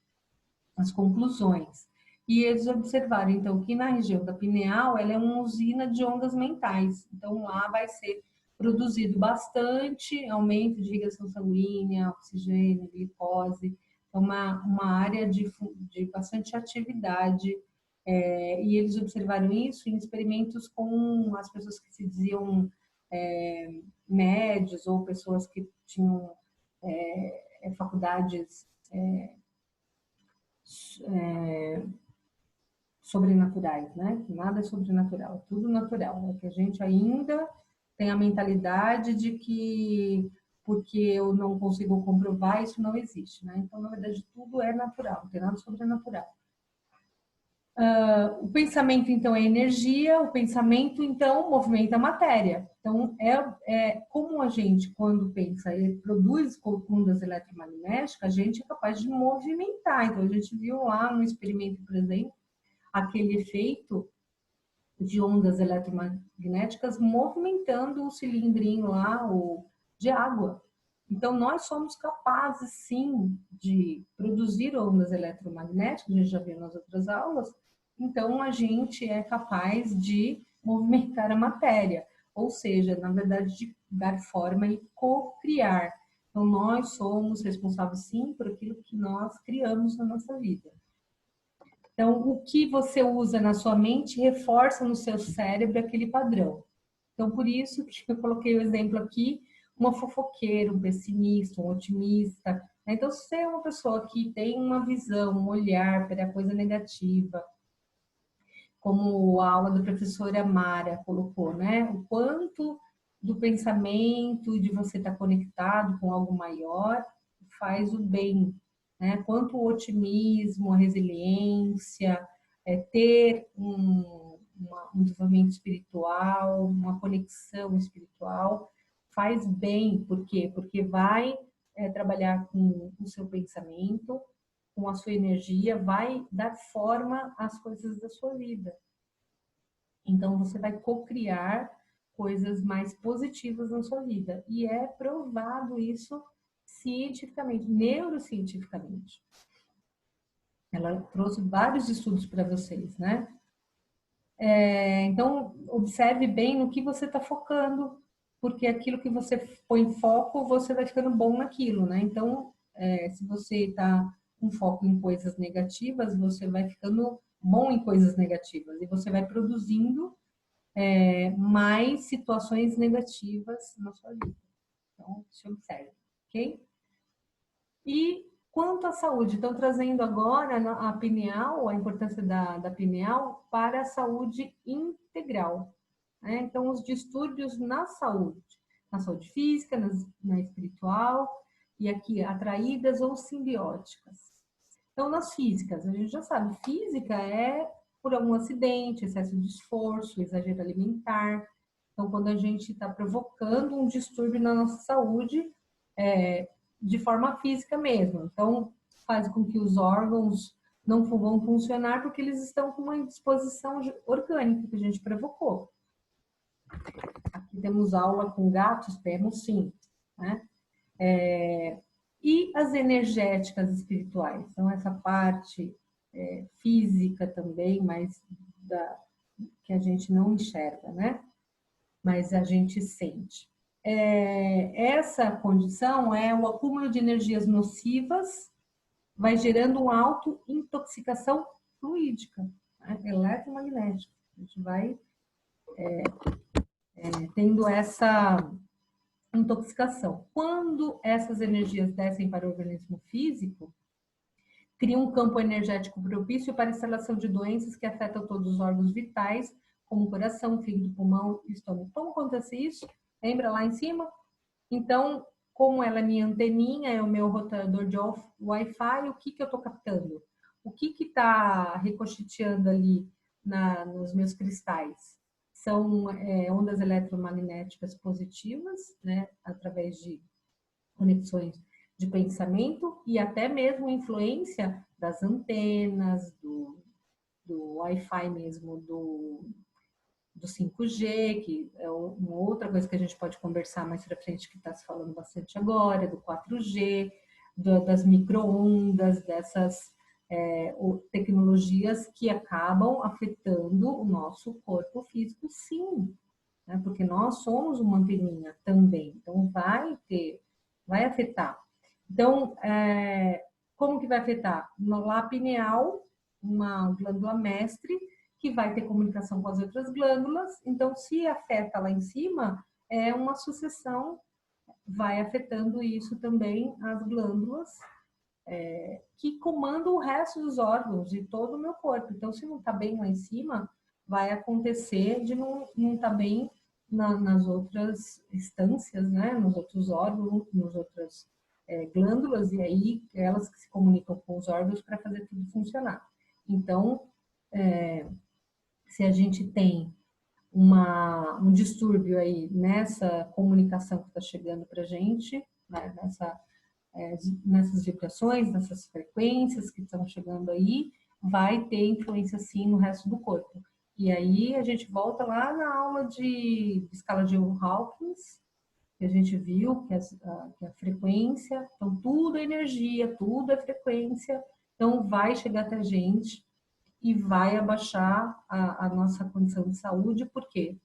as conclusões. E eles observaram, então, que na região da pineal, ela é uma usina de ondas mentais. Então, lá vai ser produzido bastante aumento de irrigação sanguínea, oxigênio, glicose. É uma área de bastante atividade. E eles observaram isso em experimentos com as pessoas que se diziam médios ou pessoas que tinham faculdades sobrenaturais, né? Nada é sobrenatural, tudo natural. É que a gente ainda tem a mentalidade de que porque eu não consigo comprovar, isso não existe, né? Então, na verdade, tudo é natural, não tem nada sobrenatural. O pensamento, então, é energia, o pensamento, então, movimenta a matéria. Então, como a gente, quando pensa e produz ondas eletromagnéticas, a gente é capaz de movimentar. Então, a gente viu lá no experimento, por exemplo, aquele efeito de ondas eletromagnéticas movimentando o cilindrinho lá de água. Então, nós somos capazes, sim, de produzir ondas eletromagnéticas, a gente já viu nas outras aulas. Então, a gente é capaz de movimentar a matéria, ou seja, na verdade, de dar forma e co-criar. Então, nós somos responsáveis, sim, por aquilo que nós criamos na nossa vida. Então, o que você usa na sua mente reforça no seu cérebro aquele padrão. Então, por isso que eu coloquei o exemplo aqui, uma fofoqueira, um pessimista, um otimista. Então, se você é uma pessoa que tem uma visão, um olhar para a coisa negativa, como a aula da professora Mara colocou, né? O quanto do pensamento, de você estar conectado com algo maior, faz o bem, né? Quanto o otimismo, a resiliência, ter um desenvolvimento espiritual, uma conexão espiritual, faz bem. Por quê? Porque vai trabalhar com o seu pensamento, com a sua energia, vai dar forma às coisas da sua vida. Então, você vai co-criar coisas mais positivas na sua vida. E é provado isso cientificamente, neurocientificamente. Ela trouxe vários estudos para vocês, né? Então, observe bem no que você está focando, porque aquilo que você põe foco, você vai ficando bom naquilo, né? Então, se você está com foco em coisas negativas, você vai ficando bom em coisas negativas e você vai produzindo mais situações negativas na sua vida. Então, se observe, ok? E quanto à saúde, estão trazendo agora a pineal, a importância da pineal para a saúde integral. Né? Então, os distúrbios na saúde física, na espiritual, e aqui, atraídas ou simbióticas. Então, nas físicas, a gente já sabe, física é por algum acidente, excesso de esforço, exagero alimentar. Então, quando a gente está provocando um distúrbio na nossa saúde, de forma física mesmo. Então, faz com que os órgãos não vão funcionar porque eles estão com uma indisposição orgânica que a gente provocou. Aqui temos aula com gatos, temos sim, né? E as energéticas espirituais, então essa parte física também, mas que a gente não enxerga, né? Mas a gente sente. Essa condição é o acúmulo de energias nocivas, vai gerando uma auto-intoxicação fluídica, né? Eletromagnética. A gente vai tendo essa intoxicação. Quando essas energias descem para o organismo físico, cria um campo energético propício para a instalação de doenças que afetam todos os órgãos vitais, como o coração, fígado, pulmão e estômago. Como acontece isso? Lembra lá em cima? Então, como ela é minha anteninha, é o meu roteador de Wi-Fi, o que eu estou captando? O que está ricocheteando ali nos meus cristais? São ondas eletromagnéticas positivas, né, através de conexões de pensamento e até mesmo influência das antenas, do Wi-Fi mesmo, do 5G, que é uma outra coisa que a gente pode conversar mais para frente, que está se falando bastante agora, do 4G, das micro-ondas, dessas tecnologias que acabam afetando o nosso corpo físico, sim, né? Porque nós somos uma anteninha também, então vai afetar. Então, como que vai afetar? Lá pineal, uma glândula mestre, que vai ter comunicação com as outras glândulas. Então, se afeta lá em cima, é uma sucessão, vai afetando isso também as glândulas, que comandam o resto dos órgãos de todo o meu corpo. Então, se não está bem lá em cima, vai acontecer de não estar bem nas outras instâncias, né? Nos outros órgãos, nos outras glândulas, e aí elas que se comunicam com os órgãos para fazer tudo funcionar. Então, se a gente tem um distúrbio aí nessa comunicação que está chegando para a gente, né, nessas vibrações, nessas frequências que estão chegando aí, vai ter influência sim no resto do corpo. E aí a gente volta lá na aula de escala de Hawkins, que a gente viu que a frequência, então tudo é energia, tudo é frequência, então vai chegar até a gente e vai abaixar a nossa condição de saúde, porque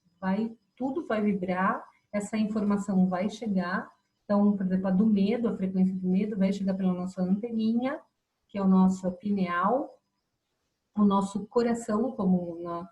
tudo vai vibrar, essa informação vai chegar. Então, por exemplo, a frequência do medo vai chegar pela nossa anteninha, que é o nosso pineal, o nosso coração, como na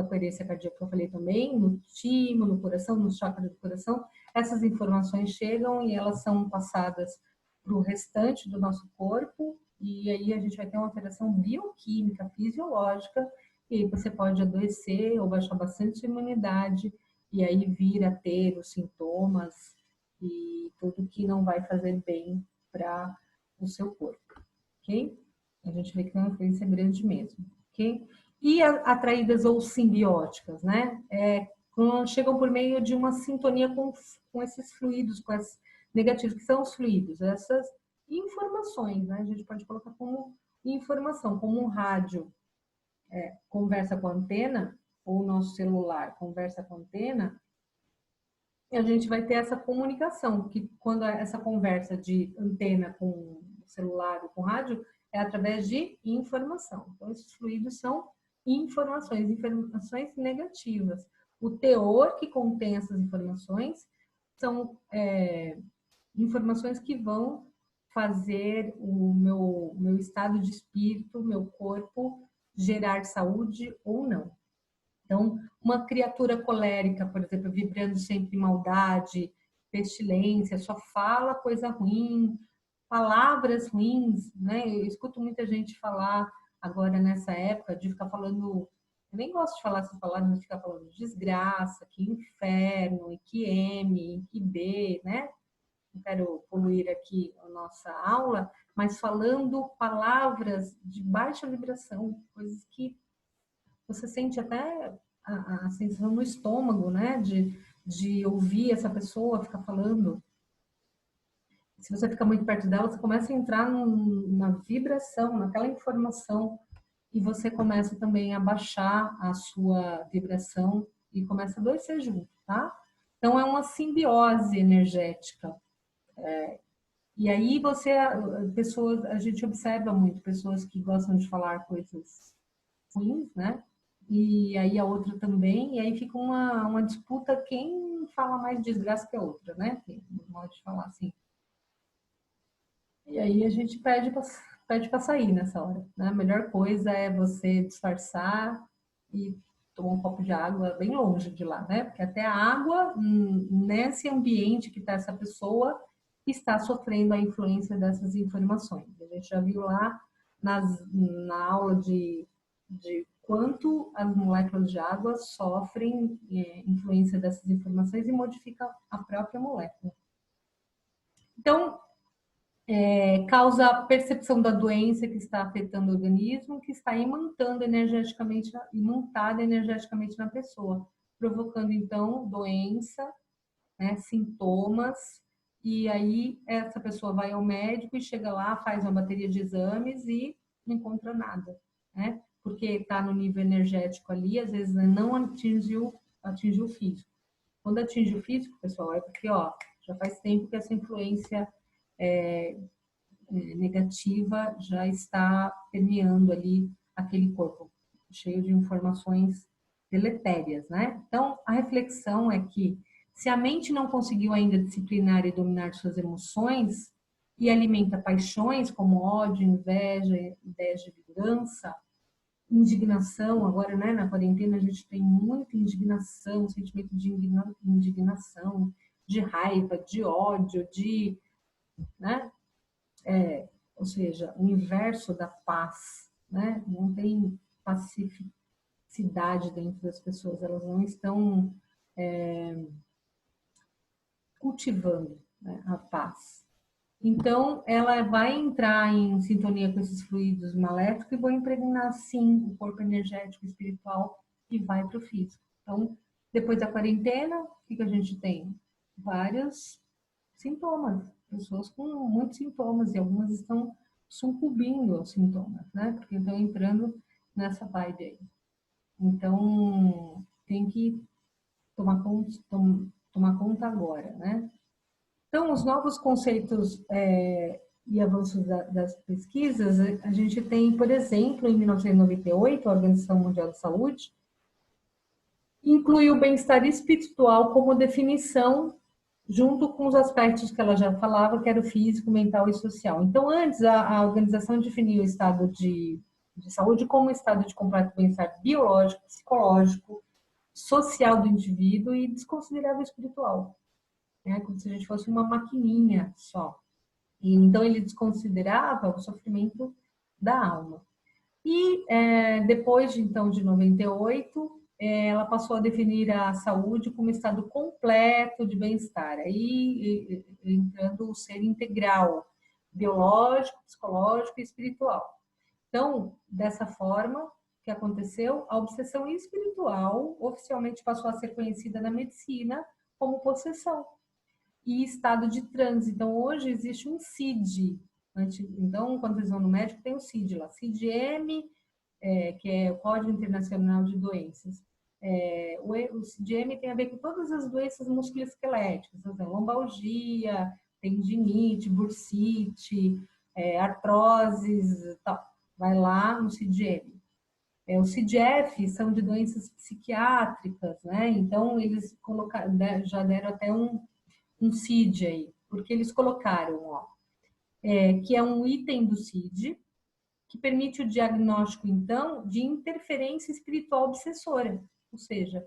coerência cardíaca que eu falei também, no timo, no coração, no chakra do coração. Essas informações chegam e elas são passadas para o restante do nosso corpo, e aí a gente vai ter uma alteração bioquímica, fisiológica, e aí você pode adoecer ou baixar bastante imunidade, e aí vir a ter os sintomas e tudo que não vai fazer bem para o seu corpo, ok? A gente vê que tem uma influência grande mesmo, ok? E atraídas ou simbióticas, né? Chegam por meio de uma sintonia com esses fluidos, com esses negativos, que são os fluidos, essas informações, né? A gente pode colocar como informação, como um rádio conversa com a antena, ou o nosso celular conversa com a antena, E a gente vai ter essa comunicação, que quando essa conversa de antena com celular ou com rádio é através de informação. Então, esses fluidos são informações, informações negativas. O teor que contém essas informações são informações que vão fazer o meu estado de espírito, meu corpo, gerar saúde ou não. Então, uma criatura colérica, por exemplo, vibrando sempre maldade, pestilência, só fala coisa ruim, palavras ruins, né? Eu escuto muita gente falar agora nessa época de ficar falando, eu nem gosto de falar essas palavras, mas ficar falando desgraça, que inferno, que M, que B, né? Não quero poluir aqui a nossa aula, mas falando palavras de baixa vibração, coisas que você sente até a sensação no estômago, né? De ouvir essa pessoa ficar falando. Se você fica muito perto dela, você começa a entrar na vibração, naquela informação, e você começa também a baixar a sua vibração e começa a adoecer junto, tá? Então é uma simbiose energética. E aí pessoas, a gente observa muito pessoas que gostam de falar coisas ruins, né? E aí a outra também, e aí fica uma disputa quem fala mais desgraça que a outra, né? Tem um modo de falar assim. E aí a gente pede para sair nessa hora, né? A melhor coisa é você disfarçar e tomar um copo de água bem longe de lá, né? Porque até a água, nesse ambiente que está essa pessoa, está sofrendo a influência dessas informações. A gente já viu lá na aula de quanto as moléculas de água sofrem influência dessas informações e modifica a própria molécula. Então, causa a percepção da doença que está afetando o organismo, que está imantada energeticamente na pessoa, provocando, então, doença, né, sintomas, e aí essa pessoa vai ao médico e chega lá, faz uma bateria de exames e não encontra nada, né? Porque está no nível energético ali, às vezes não atingiu o físico. Quando atinge o físico, pessoal, é porque já faz tempo que essa influência negativa já está permeando ali aquele corpo, cheio de informações deletérias, né? Então, a reflexão é que se a mente não conseguiu ainda disciplinar e dominar suas emoções e alimenta paixões como ódio, inveja, ideias de vingança, indignação, agora, né, na quarentena a gente tem muita indignação, sentimento de indignação, de raiva, de ódio, né? Ou seja, o inverso da paz, né? Não tem pacificidade dentro das pessoas, elas não estão cultivando, né, a paz. Então, ela vai entrar em sintonia com esses fluidos maléficos e vão impregnar, sim, o corpo energético e espiritual e vai para o físico. Então, depois da quarentena, o que a gente tem? Vários sintomas, pessoas com muitos sintomas, e algumas estão sucumbindo aos sintomas, né? Porque estão entrando nessa vibe aí. Então, tem que tomar conta agora, né? Então, os novos conceitos e avanços das pesquisas, a gente tem, por exemplo, em 1998, a Organização Mundial de Saúde incluiu o bem-estar espiritual como definição, junto com os aspectos que ela já falava, que era o físico, mental e social. Então, antes, a organização definiu o estado de saúde como um estado de completo bem-estar biológico, psicológico, social do indivíduo e desconsiderava o espiritual, né? Como se a gente fosse uma maquininha só. E, então, ele desconsiderava o sofrimento da alma. E depois então de 98, ela passou a definir a saúde como estado completo de bem-estar, aí entrando o ser integral, biológico, psicológico e espiritual. Então, dessa forma, o que aconteceu? A obsessão espiritual oficialmente passou a ser conhecida na medicina como possessão e estado de transe. Então, hoje existe um CID. Então, quando vocês vão no médico, tem o CID lá, CID-M, que é o Código Internacional de Doenças. O CIDM tem a ver com todas as doenças musculoesqueléticas, lombalgia, tendinite, bursite, artroses, tal. Vai lá no CIDM. O CIDF são de doenças psiquiátricas, né? Então, eles colocaram, já deram até um CID aí, porque eles colocaram, ó, que é um item do CID, que permite o diagnóstico, então, de interferência espiritual obsessora. Ou seja,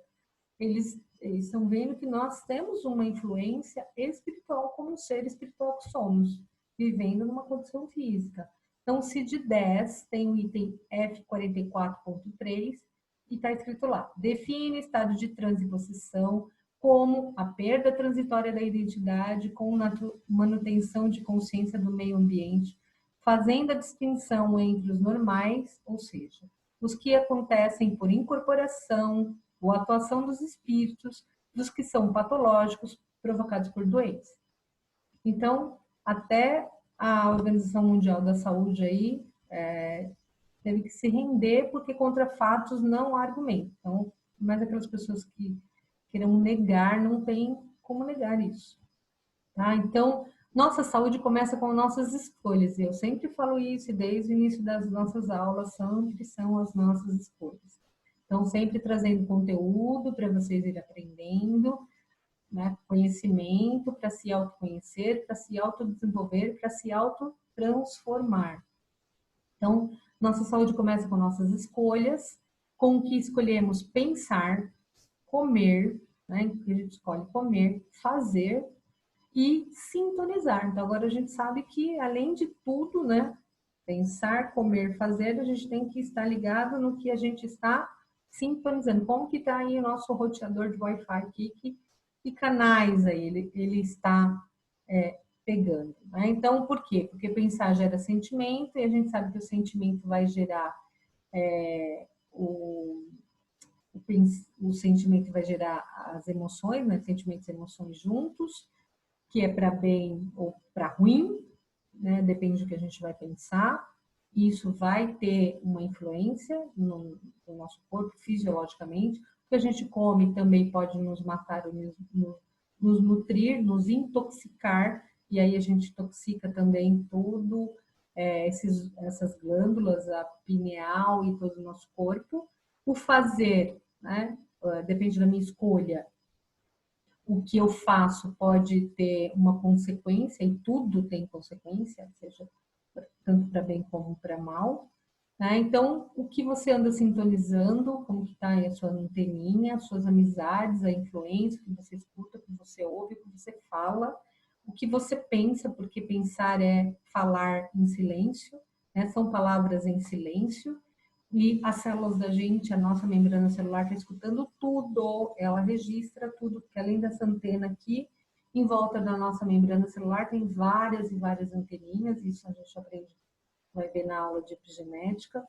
eles estão vendo que nós temos uma influência espiritual como um ser espiritual que somos, vivendo numa condição física. Então, o CID-10 tem o item F44.3 e está escrito lá: define estado de transe e possessão como a perda transitória da identidade com manutenção de consciência do meio ambiente, fazendo a distinção entre os normais, ou seja, os que acontecem por incorporação ou atuação dos espíritos, dos que são patológicos, provocados por doença. Então, até a Organização Mundial da Saúde aí teve que se render, porque contra fatos não há argumento. Então, mas aquelas pessoas que queiram negar, não tem como negar isso. Tá? Então, nossa saúde começa com nossas escolhas. Eu sempre falo isso, desde o início das nossas aulas, sempre são as nossas escolhas. Então, sempre trazendo conteúdo para vocês irem aprendendo, né? Conhecimento para se autoconhecer, para se autodesenvolver, para se autotransformar. Então, nossa saúde começa com nossas escolhas, com o que escolhemos pensar, comer, né? A gente escolhe comer, fazer e sintonizar. Então, agora a gente sabe que, além de tudo, né? Pensar, comer, fazer, a gente tem que estar ligado no que a gente está sintonizando. Como que está aí o nosso roteador de Wi-Fi aqui? Que canais aí ele está pegando? Né? Então, por quê? Porque pensar gera sentimento e a gente sabe que o sentimento vai gerar o sentimento vai gerar as emoções, né? Sentimentos e emoções juntos, que é para bem ou para ruim, né? Depende do que a gente vai pensar. Isso vai ter uma influência no nosso corpo, fisiologicamente. O que a gente come também pode nos matar, nos nutrir, nos intoxicar, e aí a gente intoxica também tudo, essas glândulas, a pineal e todo o nosso corpo. O fazer, né? Depende da minha escolha. O que eu faço pode ter uma consequência, e tudo tem consequência, seja tanto para bem como para mal. Né? Então, o que você anda sintonizando, como que está aí a sua anteninha, as suas amizades, a influência que você escuta, que você ouve, que você fala, o que você pensa, porque pensar é falar em silêncio, né? São palavras em silêncio, e as células da gente, a nossa membrana celular está escutando tudo, ela registra tudo, porque além dessa antena aqui, em volta da nossa membrana celular tem várias e várias anteninhas, isso a gente aprende, vai ver na aula de epigenética.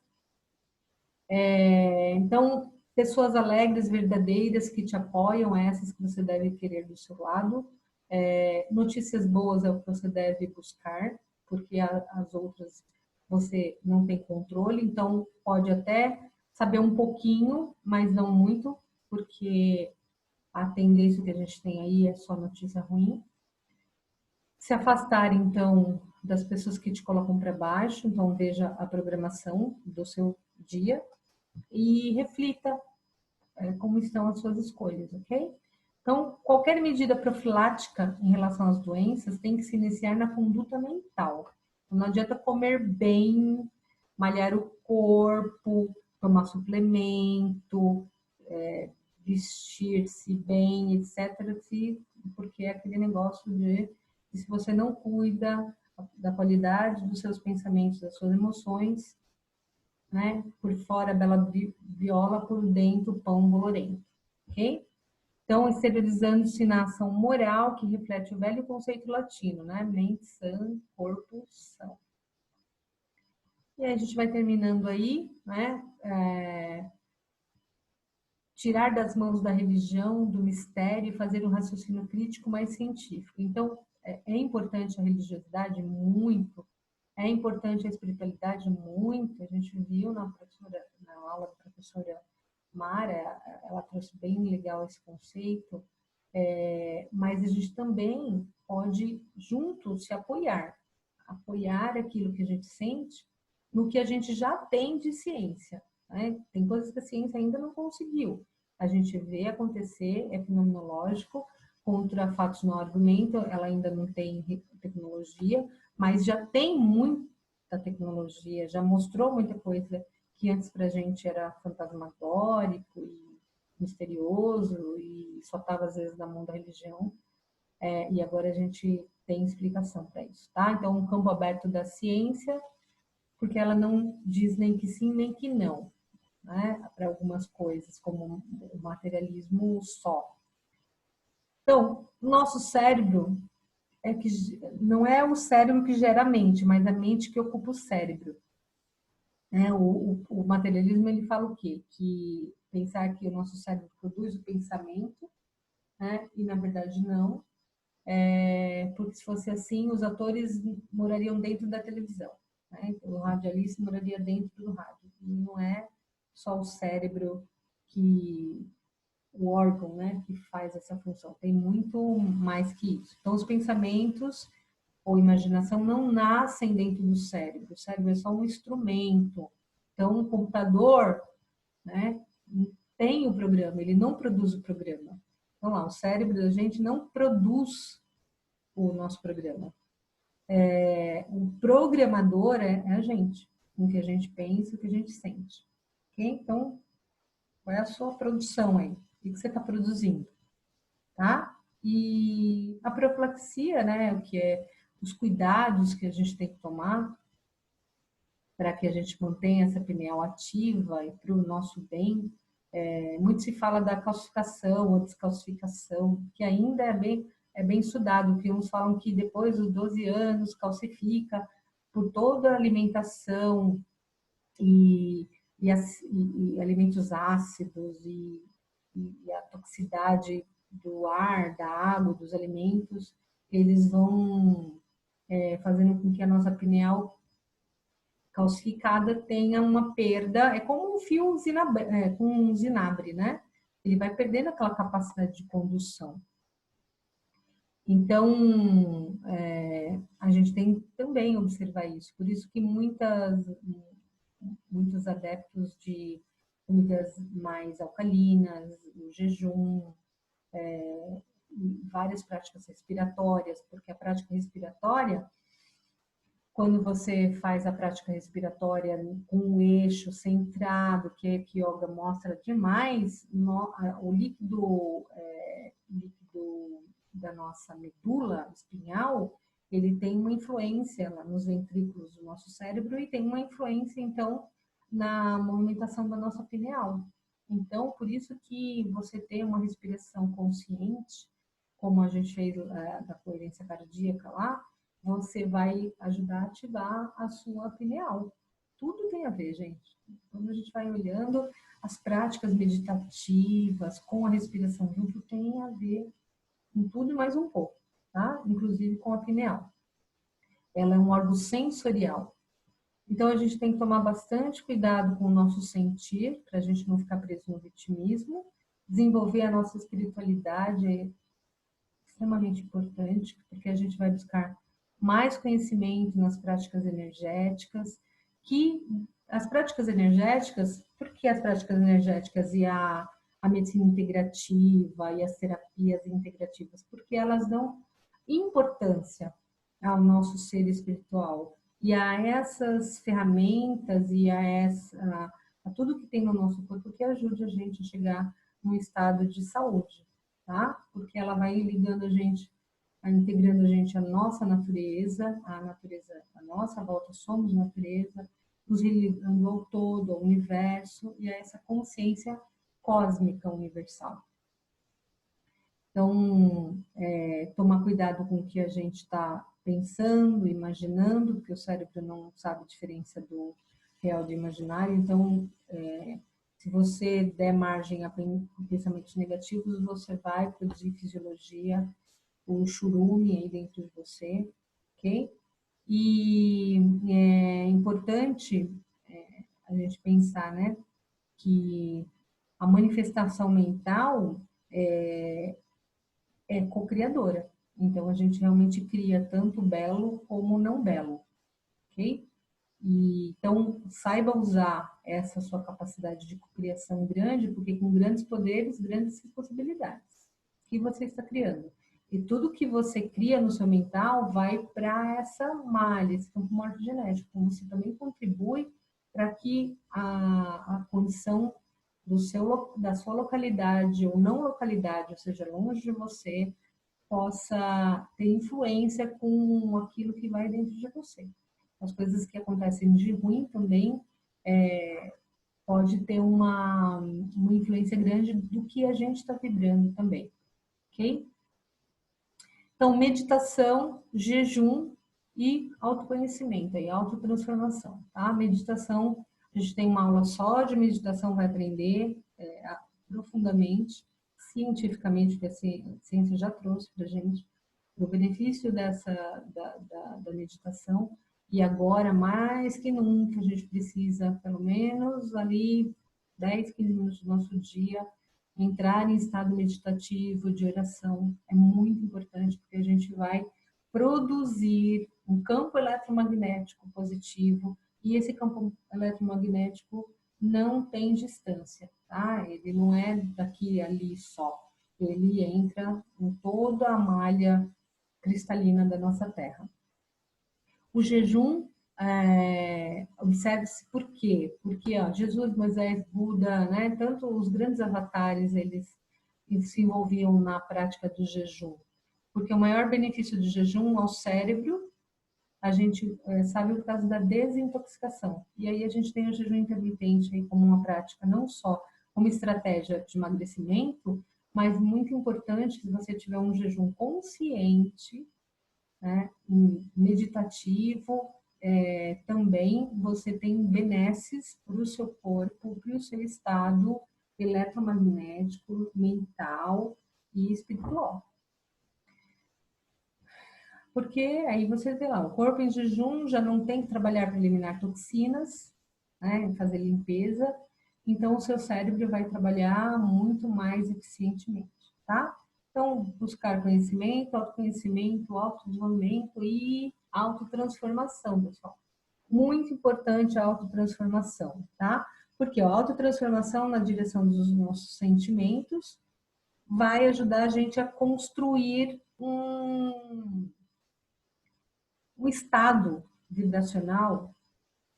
Então, pessoas alegres, verdadeiras, que te apoiam, essas que você deve querer do seu lado. Notícias boas é o que você deve buscar, porque as outras você não tem controle, então pode até saber um pouquinho, mas não muito, porque a tendência que a gente tem aí é só notícia ruim. Se afastar, então, das pessoas que te colocam para baixo, então veja a programação do seu dia e reflita como estão as suas escolhas, ok? Então, qualquer medida profilática em relação às doenças tem que se iniciar na conduta mental. Não adianta comer bem, malhar o corpo, tomar suplemento, vestir-se bem, etc. Porque é aquele negócio de se você não cuida da qualidade dos seus pensamentos, das suas emoções, né? Por fora, bela viola, por dentro, pão bolorento. Ok? Então, exteriorizando-se na ação moral, que reflete o velho conceito latino, né? Mente sã, corpo são. E aí a gente vai terminando aí, né? Tirar das mãos da religião, do mistério, e fazer um raciocínio crítico mais científico. Então, é importante a religiosidade? Muito. É importante a espiritualidade? Muito. A gente viu na aula da professora Mara, ela trouxe bem legal esse conceito, mas a gente também pode juntos se apoiar aquilo que a gente sente no que a gente já tem de ciência, né? Tem coisas que a ciência ainda não conseguiu. A gente vê acontecer, é fenomenológico, contra fatos não argumentam, ela ainda não tem tecnologia, mas já tem muita tecnologia, já mostrou muita coisa que antes para a gente era fantasmagórico e misterioso e só estava às vezes na mão da religião, e agora a gente tem explicação para isso, tá? Então, um campo aberto da ciência, porque ela não diz nem que sim, nem que não, né? Para algumas coisas, como o materialismo só. Então, nosso cérebro é que não é o cérebro que gera a mente, mas a mente que ocupa o cérebro. O materialismo ele fala o quê? Que pensar que o nosso cérebro produz o pensamento, né? E na verdade não, porque se fosse assim, os atores morariam dentro da televisão, né? O radialista moraria dentro do rádio. E não é só o cérebro que o órgão, né, que faz essa função. Tem muito mais que isso. Então, os pensamentos ou imaginação não nascem dentro do cérebro. O cérebro é só um instrumento. Então, o computador, né, tem o programa, ele não produz o programa. Então, lá, o cérebro da gente não produz o nosso programa. O programador é a gente, o que a gente pensa, o que a gente sente. Okay? Então, qual é a sua produção aí? O que você está produzindo? Tá? E a profilaxia, né, o que é os cuidados que a gente tem que tomar para que a gente mantenha essa pineal ativa e para o nosso bem. Muito se fala da calcificação ou descalcificação, que ainda é bem estudado, que uns falam que depois dos 12 anos calcifica por toda a alimentação e, e alimentos ácidos e a toxicidade do ar, da água, dos alimentos, eles vão fazendo com que a nossa pineal calcificada tenha uma perda, é como um fio com um zinabre, né? Ele vai perdendo aquela capacidade de condução. Então, a gente tem também observar isso. Por isso que muitos adeptos de comidas mais alcalinas, o jejum, várias práticas respiratórias, porque a prática respiratória, quando você faz a prática respiratória com o eixo centrado, que a yoga mostra demais, o líquido da nossa medula espinhal, ele tem uma influência lá nos ventrículos do nosso cérebro e tem uma influência, então, na movimentação da nossa pineal. Então, por isso que você ter uma respiração consciente, como a gente fez da coerência cardíaca lá, você vai ajudar a ativar a sua pineal. Tudo tem a ver, gente. Quando a gente vai olhando, as práticas meditativas com a respiração junto tem a ver com tudo e mais um pouco, tá? Inclusive com a pineal. Ela é um órgão sensorial. Então, a gente tem que tomar bastante cuidado com o nosso sentir, para a gente não ficar preso no vitimismo. Desenvolver a nossa espiritualidade é extremamente importante, porque a gente vai buscar mais conhecimento nas práticas energéticas, que as práticas energéticas, porque as práticas energéticas e a medicina integrativa e as terapias integrativas, porque elas dão importância ao nosso ser espiritual e a essas ferramentas e a tudo que tem no nosso corpo que ajude a gente a chegar num estado de saúde, tá? Porque ela vai ligando a gente, integrando a gente à nossa natureza, à nossa volta, somos natureza, nos ligando ao todo, ao universo e a essa consciência cósmica universal. Então, tomar cuidado com o que a gente está pensando, imaginando, porque o cérebro não sabe a diferença do real do imaginário. Então, se você der margem a pensamentos negativos, você vai produzir fisiologia, o churume aí dentro de você, ok? E é importante a gente pensar, né, que a manifestação mental é co-criadora. Então, a gente realmente cria tanto belo como não belo, ok? Então, saiba usar essa sua capacidade de cocriação grande, porque com grandes poderes, grandes responsabilidades que você está criando. E tudo que você cria no seu mental vai para essa malha, esse campo morfogenético. Então, você também contribui para que a condição da sua localidade ou não localidade, ou seja, longe de você, possa ter influência com aquilo que vai dentro de você. As coisas que acontecem de ruim também pode ter uma influência grande do que a gente está vibrando também, ok? Então, meditação, jejum e autoconhecimento, e autotransformação, tá? Meditação, a gente tem uma aula só de meditação, vai aprender profundamente, cientificamente, que a ciência já trouxe para a gente, o benefício da meditação. E agora, mais que nunca, a gente precisa, pelo menos ali, 10, 15 minutos do nosso dia, entrar em estado meditativo, de oração. É muito importante, porque a gente vai produzir um campo eletromagnético positivo, e esse campo eletromagnético não tem distância, tá? Ele não é daqui a ali só. Ele entra em toda a malha cristalina da nossa Terra. O jejum, observe-se por quê? Porque Jesus, Moisés, Buda, né, tanto os grandes avatares, eles se envolviam na prática do jejum. Porque o maior benefício do jejum ao cérebro, a gente sabe o caso da desintoxicação. E aí a gente tem o jejum intermitente aí como uma prática, não só como estratégia de emagrecimento, mas muito importante, se você tiver um jejum consciente, né, meditativo, também você tem benesses para o seu corpo, para o seu estado eletromagnético, mental e espiritual. Porque aí você vê lá, o corpo em jejum já não tem que trabalhar para eliminar toxinas, né, fazer limpeza, então o seu cérebro vai trabalhar muito mais eficientemente, tá? Então, buscar conhecimento, autoconhecimento, autodesenvolvimento e autotransformação, pessoal. Muito importante a autotransformação, tá? Porque a autotransformação na direção dos nossos sentimentos vai ajudar a gente a construir um estado vibracional,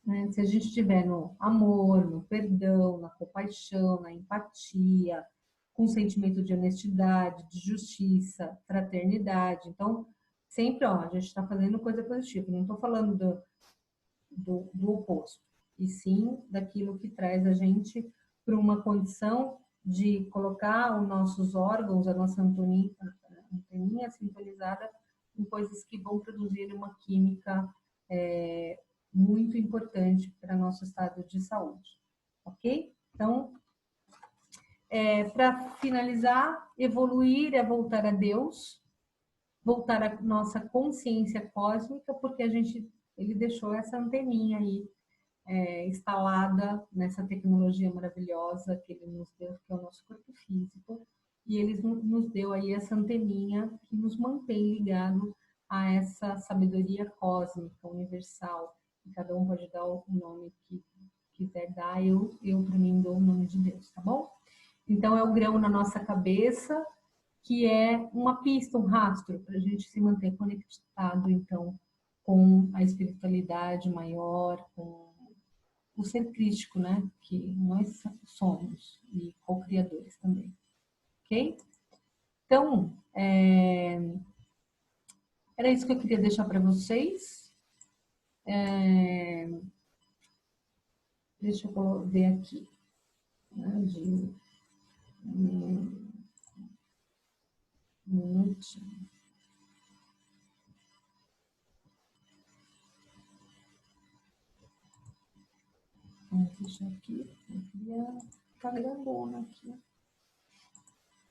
né? Se a gente estiver no amor, no perdão, na compaixão, na empatia, com sentimento de honestidade, de justiça, fraternidade. Então, sempre, a gente está fazendo coisa positiva. Não estou falando do oposto, e sim daquilo que traz a gente para uma condição de colocar os nossos órgãos, a nossa anteninha sintonizada em coisas que vão produzir uma química muito importante para nosso estado de saúde, ok? Então, para finalizar, evoluir é voltar a Deus, voltar à nossa consciência cósmica, porque ele deixou essa anteninha aí instalada nessa tecnologia maravilhosa que ele nos deu, que é o nosso corpo físico, e ele nos deu aí essa anteninha que nos mantém ligado a essa sabedoria cósmica, universal, e cada um pode dar o nome que quiser dar. Eu para mim dou o nome de Deus, tá bom? Então é o grão na nossa cabeça, que é uma pista, um rastro para a gente se manter conectado, então, com a espiritualidade maior, com o ser crístico, né? Que nós somos e co-criadores também, ok? Então, era isso que eu queria deixar para vocês. Deixa eu ver aqui. Um minutinho. Vamos deixar aqui. Eu queria ficar grandona aqui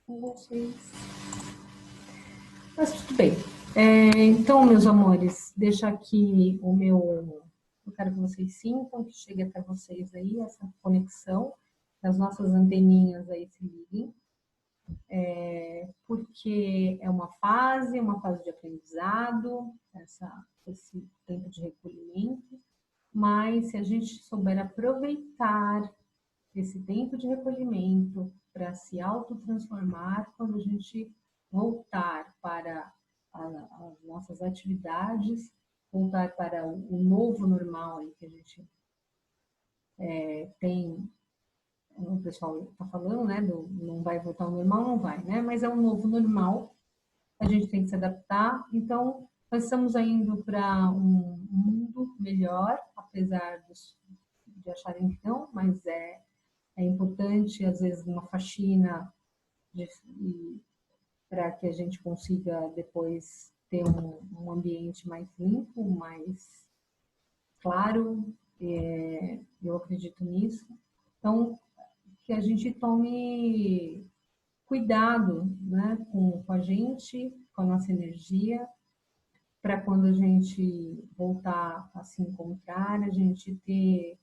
com vocês. Mas tudo bem. Então, meus amores, deixa aqui o meu... Eu quero que vocês sintam que chegue até vocês aí essa conexão. as nossas anteninhas aí se liguem, porque é uma fase de aprendizado, esse tempo de recolhimento, mas se a gente souber aproveitar esse tempo de recolhimento para se autotransformar, quando a gente voltar para as nossas atividades, voltar para o novo normal aí que a gente tem, o pessoal está falando, né, não vai voltar ao normal, não vai, né, mas é um novo normal, a gente tem que se adaptar, então nós estamos indo para um mundo melhor, apesar de acharem que não, mas é importante, às vezes, uma faxina para que a gente consiga depois ter um ambiente mais limpo, mais claro, eu acredito nisso. Então, que a gente tome cuidado, né, com a gente, com a nossa energia, para quando a gente voltar a se encontrar, a gente ter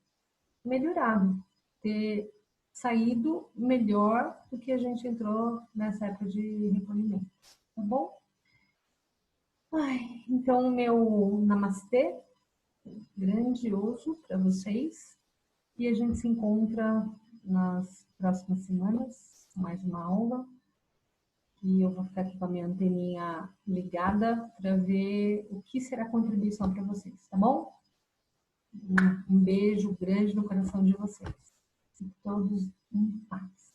melhorado, ter saído melhor do que a gente entrou nessa época de recolhimento, tá bom? Ai, então, meu namastê grandioso para vocês e a gente se encontra nas próximas semanas, mais uma aula, e eu vou ficar aqui com a minha anteninha ligada para ver o que será contribuição para vocês, tá bom? Um beijo grande no coração de vocês. Todos em paz.